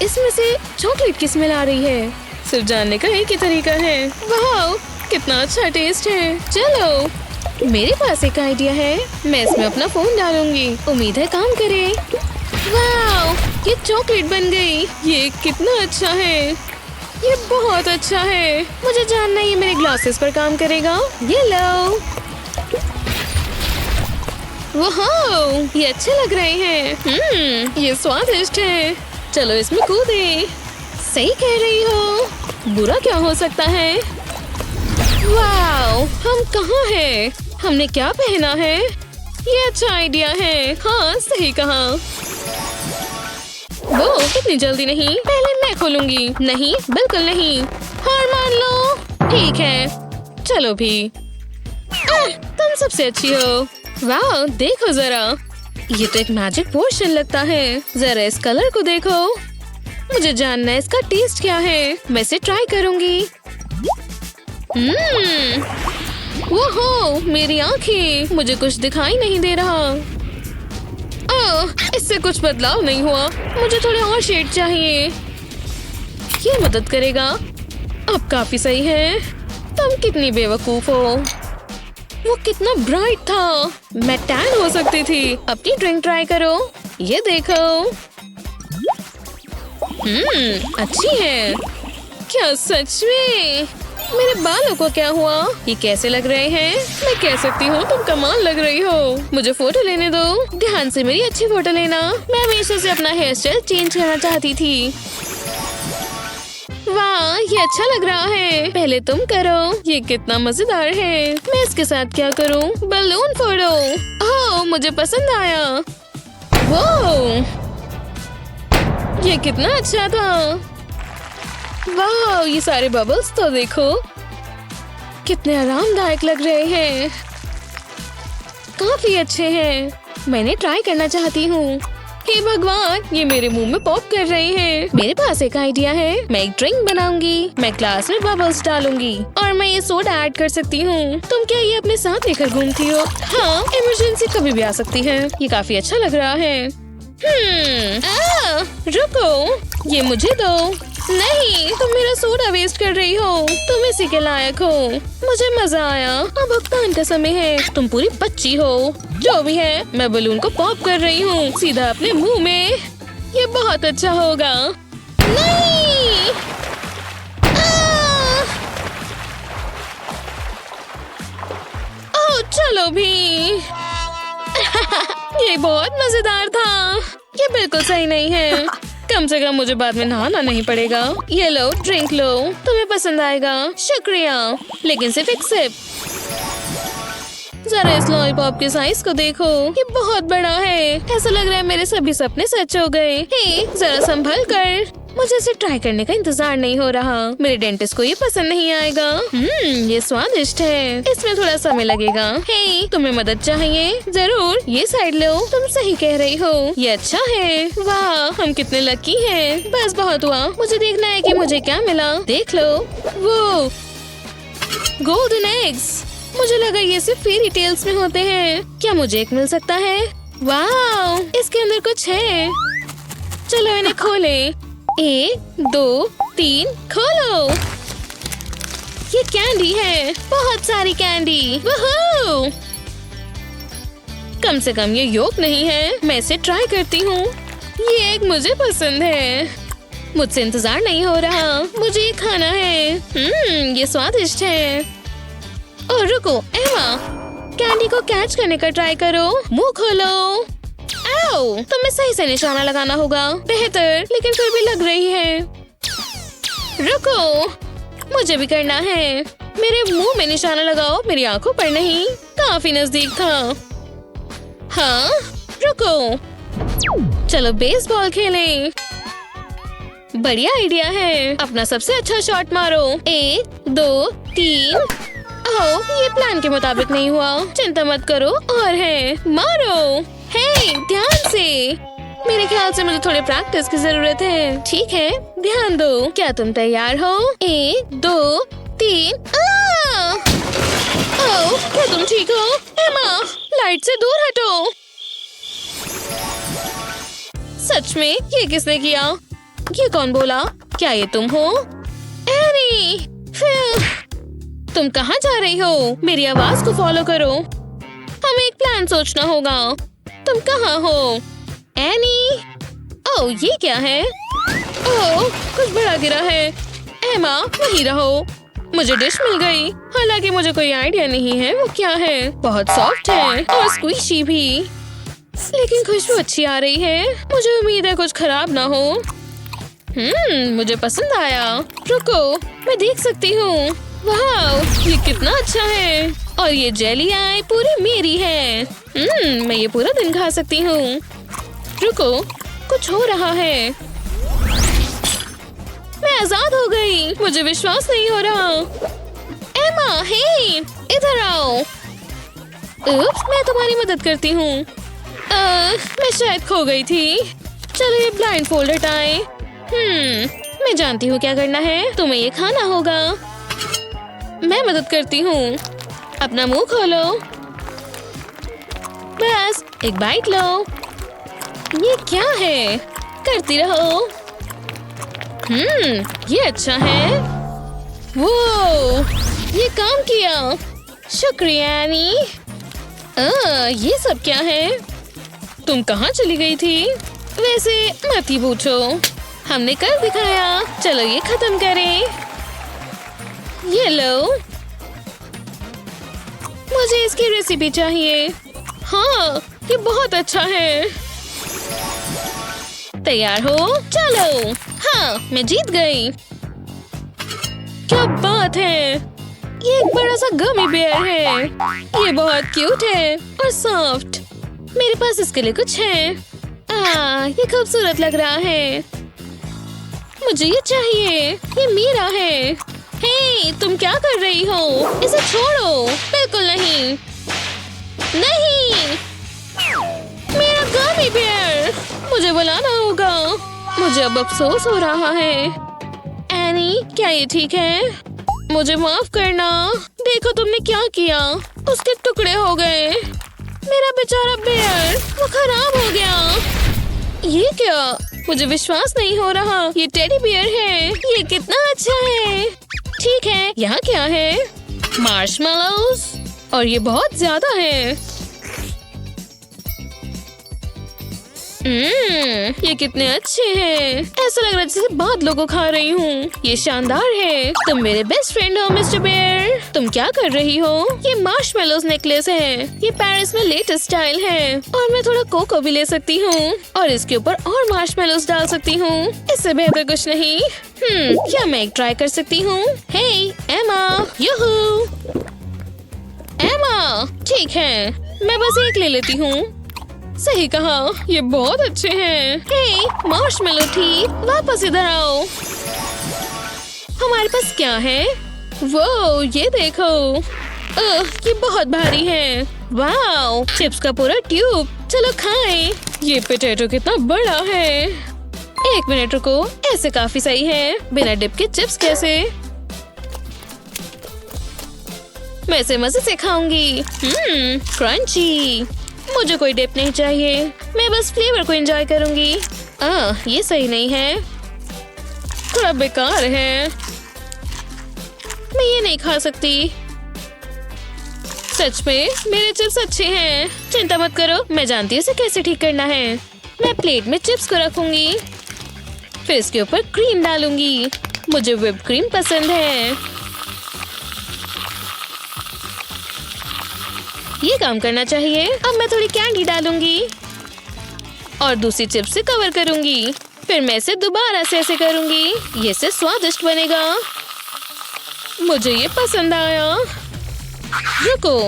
इसमें से चॉकलेट की स्मेल आ रही है। सिर्फ जानने का एक ही तरीका है। वाह, कितना अच्छा टेस्ट है। चलो, मेरे पास एक आइडिया है। मैं इसमें अपना फोन डालूंगी। उम्मीद है काम करे। वाह, ये चॉकलेट बन गई। ये कितना अच्छा है। ये बहुत अच्छा है। मुझे जानना है ये मेरे ग्लासेस पर काम करेगा। ये लो। वाह, ये अच्छे लग रहे हैं। ये स्वादिष्ट है। चलो इसमें कूदे। सही कह रही हो। बुरा क्या हो सकता है? वाह, हम कहाँ हैं? हमने क्या पहना है? ये अच्छा आइडिया है। हाँ, सही कहा। वो इतनी जल्दी नहीं, पहले मैं खोलूंगी। नहीं, बिल्कुल नहीं। हार मान लो। ठीक है, चलो भी। तुम सबसे अच्छी हो। वाह, देखो जरा, ये तो एक मैजिक पोशन लगता है। जरा इस कलर को देखो। मुझे जानना है इसका टेस्ट क्या है। मैं इसे ट्राई करूंगी। ओहो, मेरी आंखें, मुझे कुछ दिखाई नहीं दे रहा। इससे कुछ बदलाव नहीं हुआ। मुझे थोड़े और शेड चाहिए। ये मदद करेगा। अब काफी सही है। तुम कितनी बेवकूफ हो। वो कितना ब्राइट था। मैं टैन हो सकती थी। अपनी ड्रिंक ट्राई करो। ये देखो। अच्छी है। क्या सच में? मेरे बालों को क्या हुआ? ये कैसे लग रहे हैं? मैं कह सकती हूँ तुम कमाल लग रही हो। मुझे फोटो लेने दो। ध्यान से मेरी अच्छी फोटो लेना। मैं हमेशा से अपना हेयर स्टाइल चेंज करना चाहती थी। वाह, ये अच्छा लग रहा है। पहले तुम करो। ये कितना मजेदार है। मैं इसके साथ क्या करूँ? बलून फोड़ो। ओह, मुझे पसंद आया। वो ये कितना अच्छा था। वाह, ये सारे बबल्स तो देखो, कितने आरामदायक लग रहे हैं। काफी अच्छे हैं। मैंने ट्राई करना चाहती हूँ। हे भगवान, ये मेरे मुंह में पॉप कर रहे हैं। मेरे पास एक आइडिया है। मैं एक ड्रिंक बनाऊंगी। मैं ग्लास में बबल्स डालूंगी और मैं ये सोडा ऐड कर सकती हूँ। तुम क्या ये अपने साथ लेकर घूमती हो? हाँ, इमरजेंसी कभी भी आ सकती है। ये काफी अच्छा लग रहा है। रुको, ये मुझे दो। नहीं, तुम मेरा सोडा वेस्ट कर रही हो। तुम इसी के लायक हो। मुझे मजा आया। अब भुगतान का समय है। तुम पूरी बच्ची हो। जो भी है, मैं बलून को पॉप कर रही हूँ सीधा अपने मुंह में। ये बहुत अच्छा होगा। नहीं! ओह, चलो भी। ये बहुत मजेदार था। ये बिल्कुल सही नहीं है। कम से कम मुझे बाद में नहाना नहीं पड़ेगा। ये लो, ड्रिंक लो। तुम्हें पसंद आएगा। शुक्रिया, लेकिन सिर्फ एक सिप। जरा इस लॉलीपॉप के साइज को देखो। ये बहुत बड़ा है। ऐसा लग रहा है मेरे सभी सपने सच हो गए। हे, जरा संभल कर। मुझे इसे ट्राई करने का इंतजार नहीं हो रहा। मेरे डेंटिस्ट को ये पसंद नहीं आएगा। ये स्वादिष्ट है। इसमें थोड़ा समय लगेगा। हे, तुम्हें मदद चाहिए? जरूर, ये साइड लो। तुम सही कह रही हो। ये अच्छा है। वाह, हम कितने लकी हैं। बस बहुत हुआ। मुझे देखना है कि मुझे क्या मिला। देख लो, वो गोल्डन एग्स। मुझे लगा ये सिर्फ फेरी टेल्स में होते हैं। क्या मुझे एक मिल सकता है? वाह, इसके अंदर कुछ है। चलो इन्हें खोले। 1, 2, 3, खोलो। ये कैंडी है। बहुत सारी कैंडी। वूहू! कम से कम ये योक नहीं है। मैं इसे ट्राई करती हूँ। ये एक मुझे पसंद है। मुझसे इंतजार नहीं हो रहा। मुझे ये खाना है। ये स्वादिष्ट है। और रुको, एमा, कैंडी को कैच करने का ट्राई करो। मुंह खोलो। तुम्हें सही से निशाना लगाना होगा। बेहतर, लेकिन फिर भी लग रही है। रुको, मुझे भी करना है। मेरे मुंह में निशाना लगाओ, मेरी आंखों पर नहीं। काफी नजदीक था। हाँ, रुको, चलो बेसबॉल खेलें। बढ़िया आइडिया है। अपना सबसे अच्छा शॉट मारो। 1, 2, 3। ओह, ये प्लान के मुताबिक नहीं हुआ। चिंता मत करो, और है, मारो। हे, ध्यान से। मेरे ख्याल से मुझे थोड़े प्रैक्टिस की जरूरत है। ठीक है, ध्यान दो। क्या तुम तैयार हो? 1, 2, 3। ओह, क्या तुम ठीक हो? एमा, लाइट से दूर हटो। सच में? ये किसने किया? ये कौन बोला? क्या ये तुम हो? एनी, तुम कहाँ जा रही हो? मेरी आवाज को फॉलो करो। हमें एक प्लान सोचना होगा। तुम कहाँ हो? एनी? ओह, ये क्या है? ओह, कुछ बड़ा गिरा है। एमा वहीं रहो। मुझे डिश मिल गई, हालांकि मुझे कोई आइडिया नहीं है वो क्या है। बहुत सॉफ्ट है और स्क्वीशी भी, लेकिन खुशबू अच्छी आ रही है। मुझे उम्मीद है कुछ खराब ना हो। मुझे पसंद आया। रुको, मैं देख सकती हूँ। वाह, ये कितना अच्छा है। और ये जेली आई पूरी मेरी है। मैं ये पूरा दिन खा सकती हूँ। रुको, कुछ हो रहा है। मैं आजाद हो गई। मुझे विश्वास नहीं हो रहा। एमा, हे, इधर आओ। उप्स, मैं तुम्हारी मदद करती हूँ। मैं शायद खो गई थी। चलो ये ब्लाइंड फोल्ड हटाएं। मैं जानती हूँ क्या करना है। तुम्हें ये खाना होगा। मैं मदद करती हूँ। अपना मुंह खोलो। बस एक बाइट लो। ये क्या है? करती रहो। ये अच्छा है। वो ये काम किया। शुक्रिया एनी। ये सब क्या है? तुम कहाँ चली गई थी? वैसे मत ही पूछो, हमने कर दिखाया। चलो ये खत्म करें। ये लो, मुझे इसकी रेसिपी चाहिए। हाँ, ये बहुत अच्छा है। तैयार हो? चलो। हाँ, मैं जीत गई। क्या बात है। ये एक बड़ा सा गमी बेयर है। ये बहुत क्यूट है और सॉफ्ट। मेरे पास इसके लिए कुछ है। ये खूबसूरत लग रहा है। मुझे ये चाहिए। ये मेरा है। हे, तुम क्या कर रही हो? इसे छोड़ो। बिल्कुल नहीं। नहीं, मेरा गमी बेयर। मुझे बुलाना होगा। मुझे अब अफसोस हो रहा है। एनी, क्या ये ठीक है? मुझे माफ करना। देखो तुमने क्या किया। उसके टुकड़े हो गए। मेरा बेचारा बेयर, वो खराब हो गया। ये क्या? मुझे विश्वास नहीं हो रहा। ये टेडी बियर है। ये कितना अच्छा है। ठीक है, यहाँ क्या है? मार्शमेलोज, और ये बहुत ज्यादा है। ये कितने अच्छे हैं। ऐसा लग रहा है जैसे बादलों को खा रही हूँ। ये शानदार है। तुम मेरे बेस्ट फ्रेंड हो मिस्टर बेयर। तुम क्या कर रही हो? ये मार्शमेलोज नेकलेस है। ये पेरिस में लेटेस्ट स्टाइल है। और मैं थोड़ा कोको भी ले सकती हूँ और इसके ऊपर और मार्शमेलोज डाल सकती हूँ। इससे बेहतर कुछ नहीं। क्या मैं एक ट्राई कर सकती हूँ? हे एमा, यूहू। एमा, ठीक है, मैं बस एक ले लेती हूँ। सही कहा, ये बहुत अच्छे हैं। हे मार्शमेलो ठीक, वापस इधर आओ। हमारे पास क्या है? वो ये देखो। ये बहुत भारी है। वाओ, चिप्स का पूरा ट्यूब। चलो खाएं। ये पोटैटो कितना बड़ा है। एक मिनट रुको, ऐसे काफी सही है। बिना डिप के चिप्स कैसे? मैं इसे मजे से खाऊंगी। क्रंची। मुझे कोई डिप नहीं चाहिए। मैं बस फ्लेवर को एंजॉय करूंगी। ये सही नहीं है, थोड़ा बेकार है। मैं ये नहीं खा सकती। सच में मेरे चिप्स अच्छे हैं। चिंता मत करो, मैं जानती हूँ इसे कैसे ठीक करना है। मैं प्लेट में चिप्स को रखूंगी, फिर इसके ऊपर क्रीम डालूंगी। मुझे व्हिप्ड क्रीम पसंद है। ये काम करना चाहिए। अब मैं थोड़ी कैंडी डालूंगी और दूसरी चिप्स से कवर करूंगी। फिर मैं इसे दोबारा से ऐसे करूंगी। ये से स्वादिष्ट बनेगा। मुझे ये पसंद आया। रुको।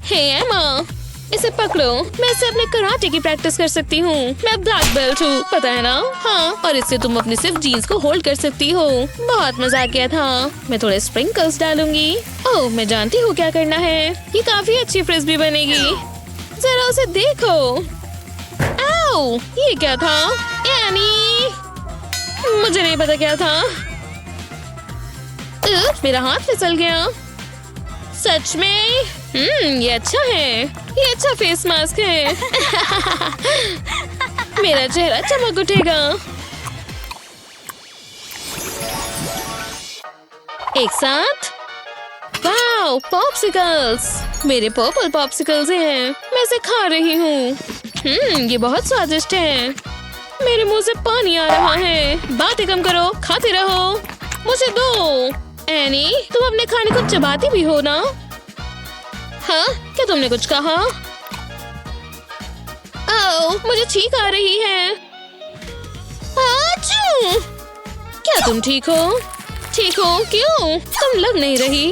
हे एमा, इसे पकड़ो। मैं इसे अपने कराटे की प्रैक्टिस कर सकती हूँ। मैं ब्लैक बेल्ट हूँ, पता है ना? हाँ, और इससे तुम अपनी सिर्फ जीन्स को होल्ड कर सकती हो। बहुत मजा किया था। मैं थोड़े स्प्रिंकल्स डालूंगी। ओह, मैं जानती हूँ क्या करना है। ये काफी अच्छी फ्रिस्बी बनेगी। जरा उसे देखो। आओ, ये क्या था? एनी, मुझे नहीं पता क्या था। मेरा हाथ फिसल गया। सच में? ये अच्छा है। ये अच्छा फेस मास्क है। मेरा चेहरा चमक उठेगा। एक साथ। Wow, popsicles. मेरे पर्पल पॉप्सिकल्स हैं। मैं इसे खा रही हूँ। ये बहुत स्वादिष्ट है। मेरे मुंह से पानी आ रहा है। बातें कम करो, खाते रहो। मुझे दो। एनी, तुम अपने खाने को चबाती भी हो ना? हाँ, क्या तुमने कुछ कहा? ओह, मुझे छींक आ रही है। आचू! क्या तुम ठीक हो? ठीक हो? क्यों? तुम लग नहीं रही।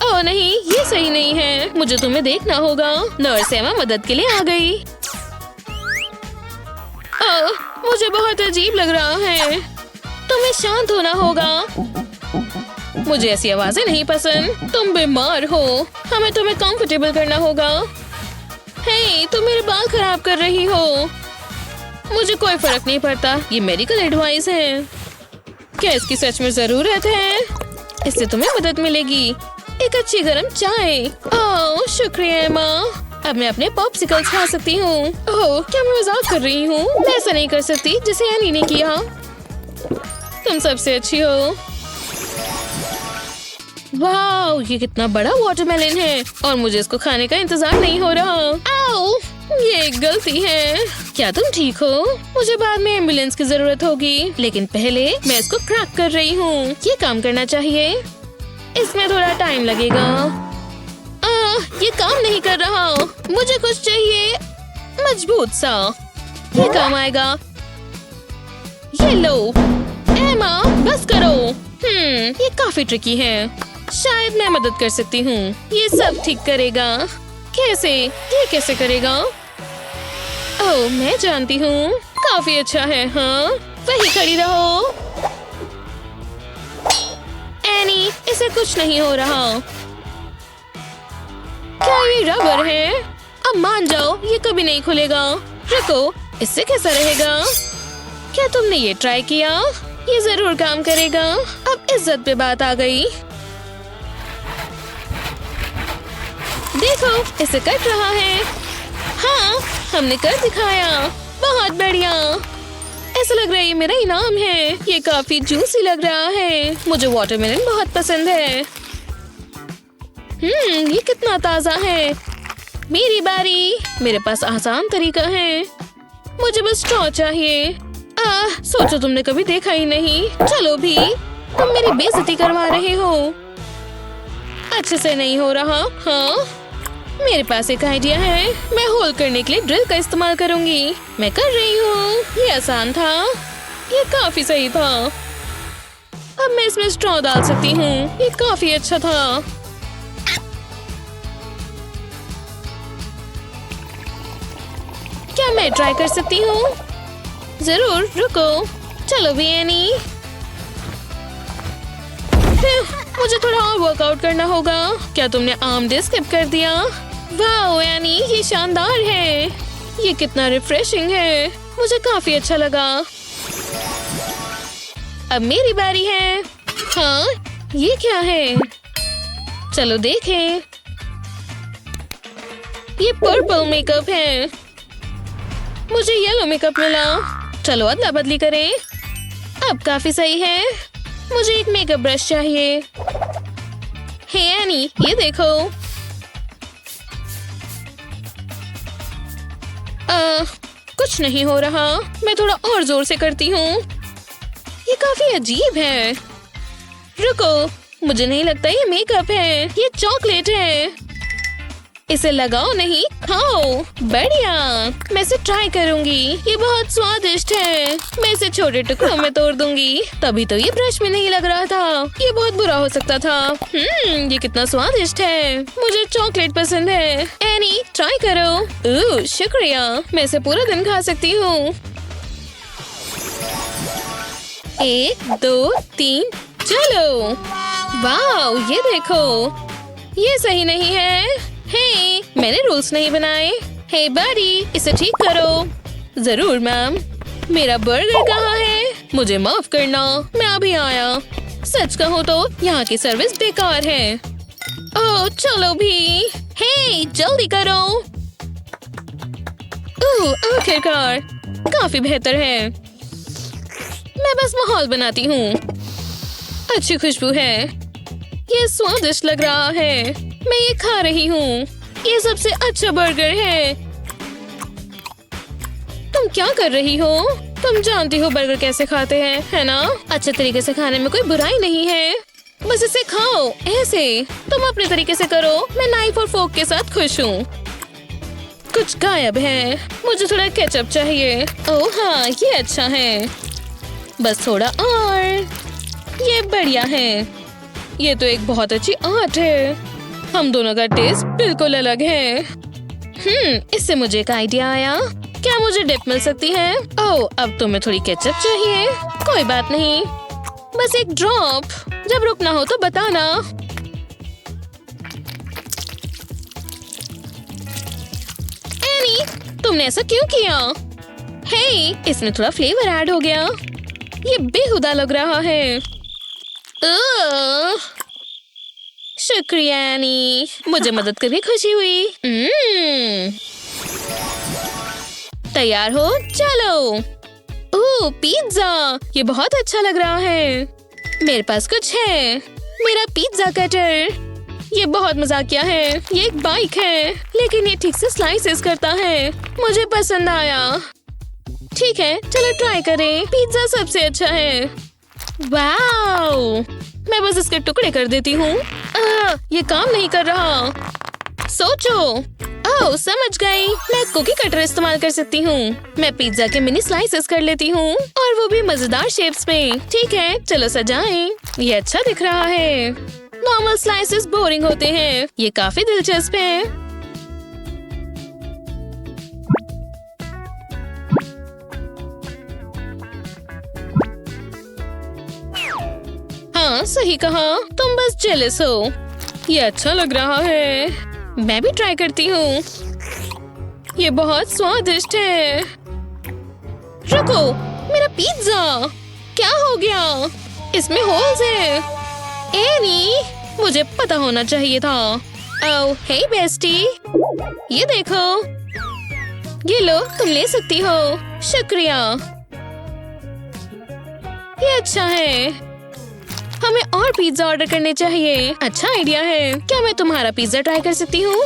ओह नहीं, ये सही नहीं है। मुझे तुम्हें देखना होगा। नर्स एमा मदद के लिए आ गई। ओह, मुझे बहुत अजीब लग रहा है। तुम्हें शांत होना होगा। मुझे ऐसी आवाजें नहीं पसंद। तुम बीमार हो। हमें तुम्हें कंफर्टेबल करना होगा। हे, तुम मेरे बाल खराब कर रही हो। मुझे कोई फर्क नहीं पड़ता। ये मेडिकल एडवाइस है। क्या इसकी सच में जरूरत है? इससे तुम्हें मदद मिलेगी। एक अच्छी गरम चाय। ओह, शुक्रिया एमा। अब मैं अपने पॉप्सिकल्स खा सकती हूँ। ओह, क्या मैं मजाक कर रही हूँ? मैं ऐसा नहीं कर सकती जिसे एनी ने किया। तुम सबसे अच्छी हो। वाह, ये कितना बड़ा वाटरमेलन है और मुझे इसको खाने का इंतजार नहीं हो रहा। आओ, ये एक गलती है। क्या तुम ठीक हो? मुझे बाद में एम्बुलेंस की जरूरत होगी, लेकिन पहले मैं इसको क्रैक कर रही हूँ। ये काम करना चाहिए। इसमें थोड़ा टाइम लगेगा। ये काम नहीं कर रहा। मुझे कुछ चाहिए मजबूत सा। ये काम आएगा। ये लो। एमा, बस करो। ये काफी ट्रिकी है। शायद मैं मदद कर सकती हूँ। ये सब ठीक करेगा। कैसे? ये कैसे करेगा? ओह, मैं जानती हूँ। काफी अच्छा है। हाँ, वही खड़ी रहो। एनी, इसे कुछ नहीं हो रहा। क्या ये रबर है? अब मान जाओ, ये कभी नहीं खुलेगा। रुको, इससे कैसा रहेगा? क्या तुमने ये ट्राई किया? ये जरूर काम करेगा। अब इज्जत पे बात आ गई। देखो, इसे कट रहा है। हाँ, हमने कर दिखाया। बहुत बढ़िया। ऐसा लग रहा है ये मेरा इनाम है। ये काफी जूसी लग रहा है। मुझे वाटरमेलन बहुत पसंद है। ये कितना ताजा है। मेरी बारी। मेरे पास आसान तरीका है। मुझे बस स्ट्रॉ चाहिए। सोचो तुमने कभी देखा ही नहीं। चलो भी, तुम मेरी बेइज्जती करवा रहे हो। अच्छे से नहीं हो रहा। हाँ, मेरे पास एक आइडिया है। मैं होल करने के लिए ड्रिल का इस्तेमाल करूंगी। मैं कर रही हूँ। ये आसान था। ये काफी सही था। अब मैं इसमें स्ट्रॉ डाल सकती हूँ। ये काफी अच्छा था। क्या मैं ट्राई कर सकती हूँ? जरूर, रुको। चलो भी एनी। मुझे थोड़ा और वर्कआउट करना होगा। क्या तुमने आर्म डे स्किप कर दिया? वाह एनी, ये शानदार है। ये कितना रिफ्रेशिंग है। मुझे काफी अच्छा लगा। अब मेरी बारी है। हाँ, ये क्या है? चलो देखें। ये पर्पल मेकअप है। मुझे येलो मेकअप मिला। चलो अदला बदली करें। अब काफी सही है। मुझे एक मेकअप ब्रश चाहिए। हे एनी, ये देखो। कुछ नहीं हो रहा। मैं थोड़ा और जोर से करती हूँ। ये काफी अजीब है। रुको, मुझे नहीं लगता ये मेकअप है। ये चॉकलेट है। इसे लगाओ नहीं, खाओ। बढ़िया, मैं इसे ट्राई करूंगी। ये बहुत स्वादिष्ट है। मैं इसे छोटे टुकड़ों में तोड़ दूंगी। तभी तो ये ब्रश में नहीं लग रहा था। ये बहुत बुरा हो सकता था। ये कितना स्वादिष्ट है। मुझे चॉकलेट पसंद है। एनी, ट्राई करो। शुक्रिया। मैं इसे पूरा दिन खा सकती हूँ। 1, 2, 3, चलो। वाह, ये देखो। ये सही नहीं है। हे, मैंने रूल्स नहीं बनाए। हे बड़ी, इसे ठीक करो। जरूर मैम। मेरा बर्गर कहाँ है? मुझे माफ करना, मैं अभी आया। सच कहूँ तो यहाँ की सर्विस बेकार है। ओह, चलो भी। हे, जल्दी करो। आखिरकार, काफी बेहतर है। मैं बस माहौल बनाती हूँ। अच्छी खुशबू है। ये स्वादिष्ट लग रहा है। मैं ये खा रही हूँ। ये सबसे अच्छा बर्गर है। तुम क्या कर रही हो? तुम जानती हो बर्गर कैसे खाते हैं, है ना? अच्छे तरीके से खाने में कोई बुराई नहीं है, बस इसे खाओ ऐसे। तुम अपने तरीके से करो, मैं नाइफ और फोक के साथ खुश हूँ। कुछ गायब है, मुझे थोड़ा केचप चाहिए। ओह हाँ, ये अच्छा है, बस थोड़ा और। ये बढ़िया है, ये तो एक बहुत अच्छी आर्ट है। हम दोनों का टेस्ट बिल्कुल अलग है। इससे मुझे एक आइडिया आया। क्या मुझे डिप मिल सकती है? ओह, अब तुम्हें थोड़ी केचप चाहिए। कोई बात नहीं, बस एक ड्रॉप। जब रुकना हो तो बताना। एनी, तुमने ऐसा क्यों किया? हे, इसमें थोड़ा फ्लेवर ऐड हो गया। ये बेहुदा लग रहा है। शुक्रिया एनी, मुझे मदद करके खुशी हुई। तैयार हो? चलो। ओह, पिज्जा, ये बहुत अच्छा लग रहा है। मेरे पास कुछ है, मेरा पिज्जा कटर। ये बहुत मजाकिया है। ये एक बाइक है, लेकिन ये ठीक से स्लाइसेस करता है। मुझे पसंद आया। ठीक है, चलो ट्राई करें। पिज्जा सबसे अच्छा है। वाओ, मैं बस इसके टुकड़े कर देती हूँ। ये काम नहीं कर रहा। सोचो। ओह, समझ गई। मैं कुकी कटर इस्तेमाल कर सकती हूँ। मैं पिज्जा के मिनी स्लाइसेस कर लेती हूँ, और वो भी मजेदार शेप्स में। ठीक है, चलो सजाएं। ये अच्छा दिख रहा है। नॉर्मल स्लाइसेस बोरिंग होते हैं, ये काफी दिलचस्प है। हाँ, सही कहा। तुम बस जेलस हो। ये अच्छा लग रहा है। मैं भी ट्राई करती हूँ। ये बहुत स्वादिष्ट है। रुको, मेरा पिज्जा क्या हो गया? इसमें होल्स है। एनी, मुझे पता होना चाहिए था। ओह, हे बेस्टी, ये देखो। ये लो, तुम ले सकती हो। शुक्रिया, ये अच्छा है। हमें और पिज्जा ऑर्डर करने चाहिए। अच्छा आइडिया है। क्या मैं तुम्हारा पिज्जा ट्राई कर सकती हूँ?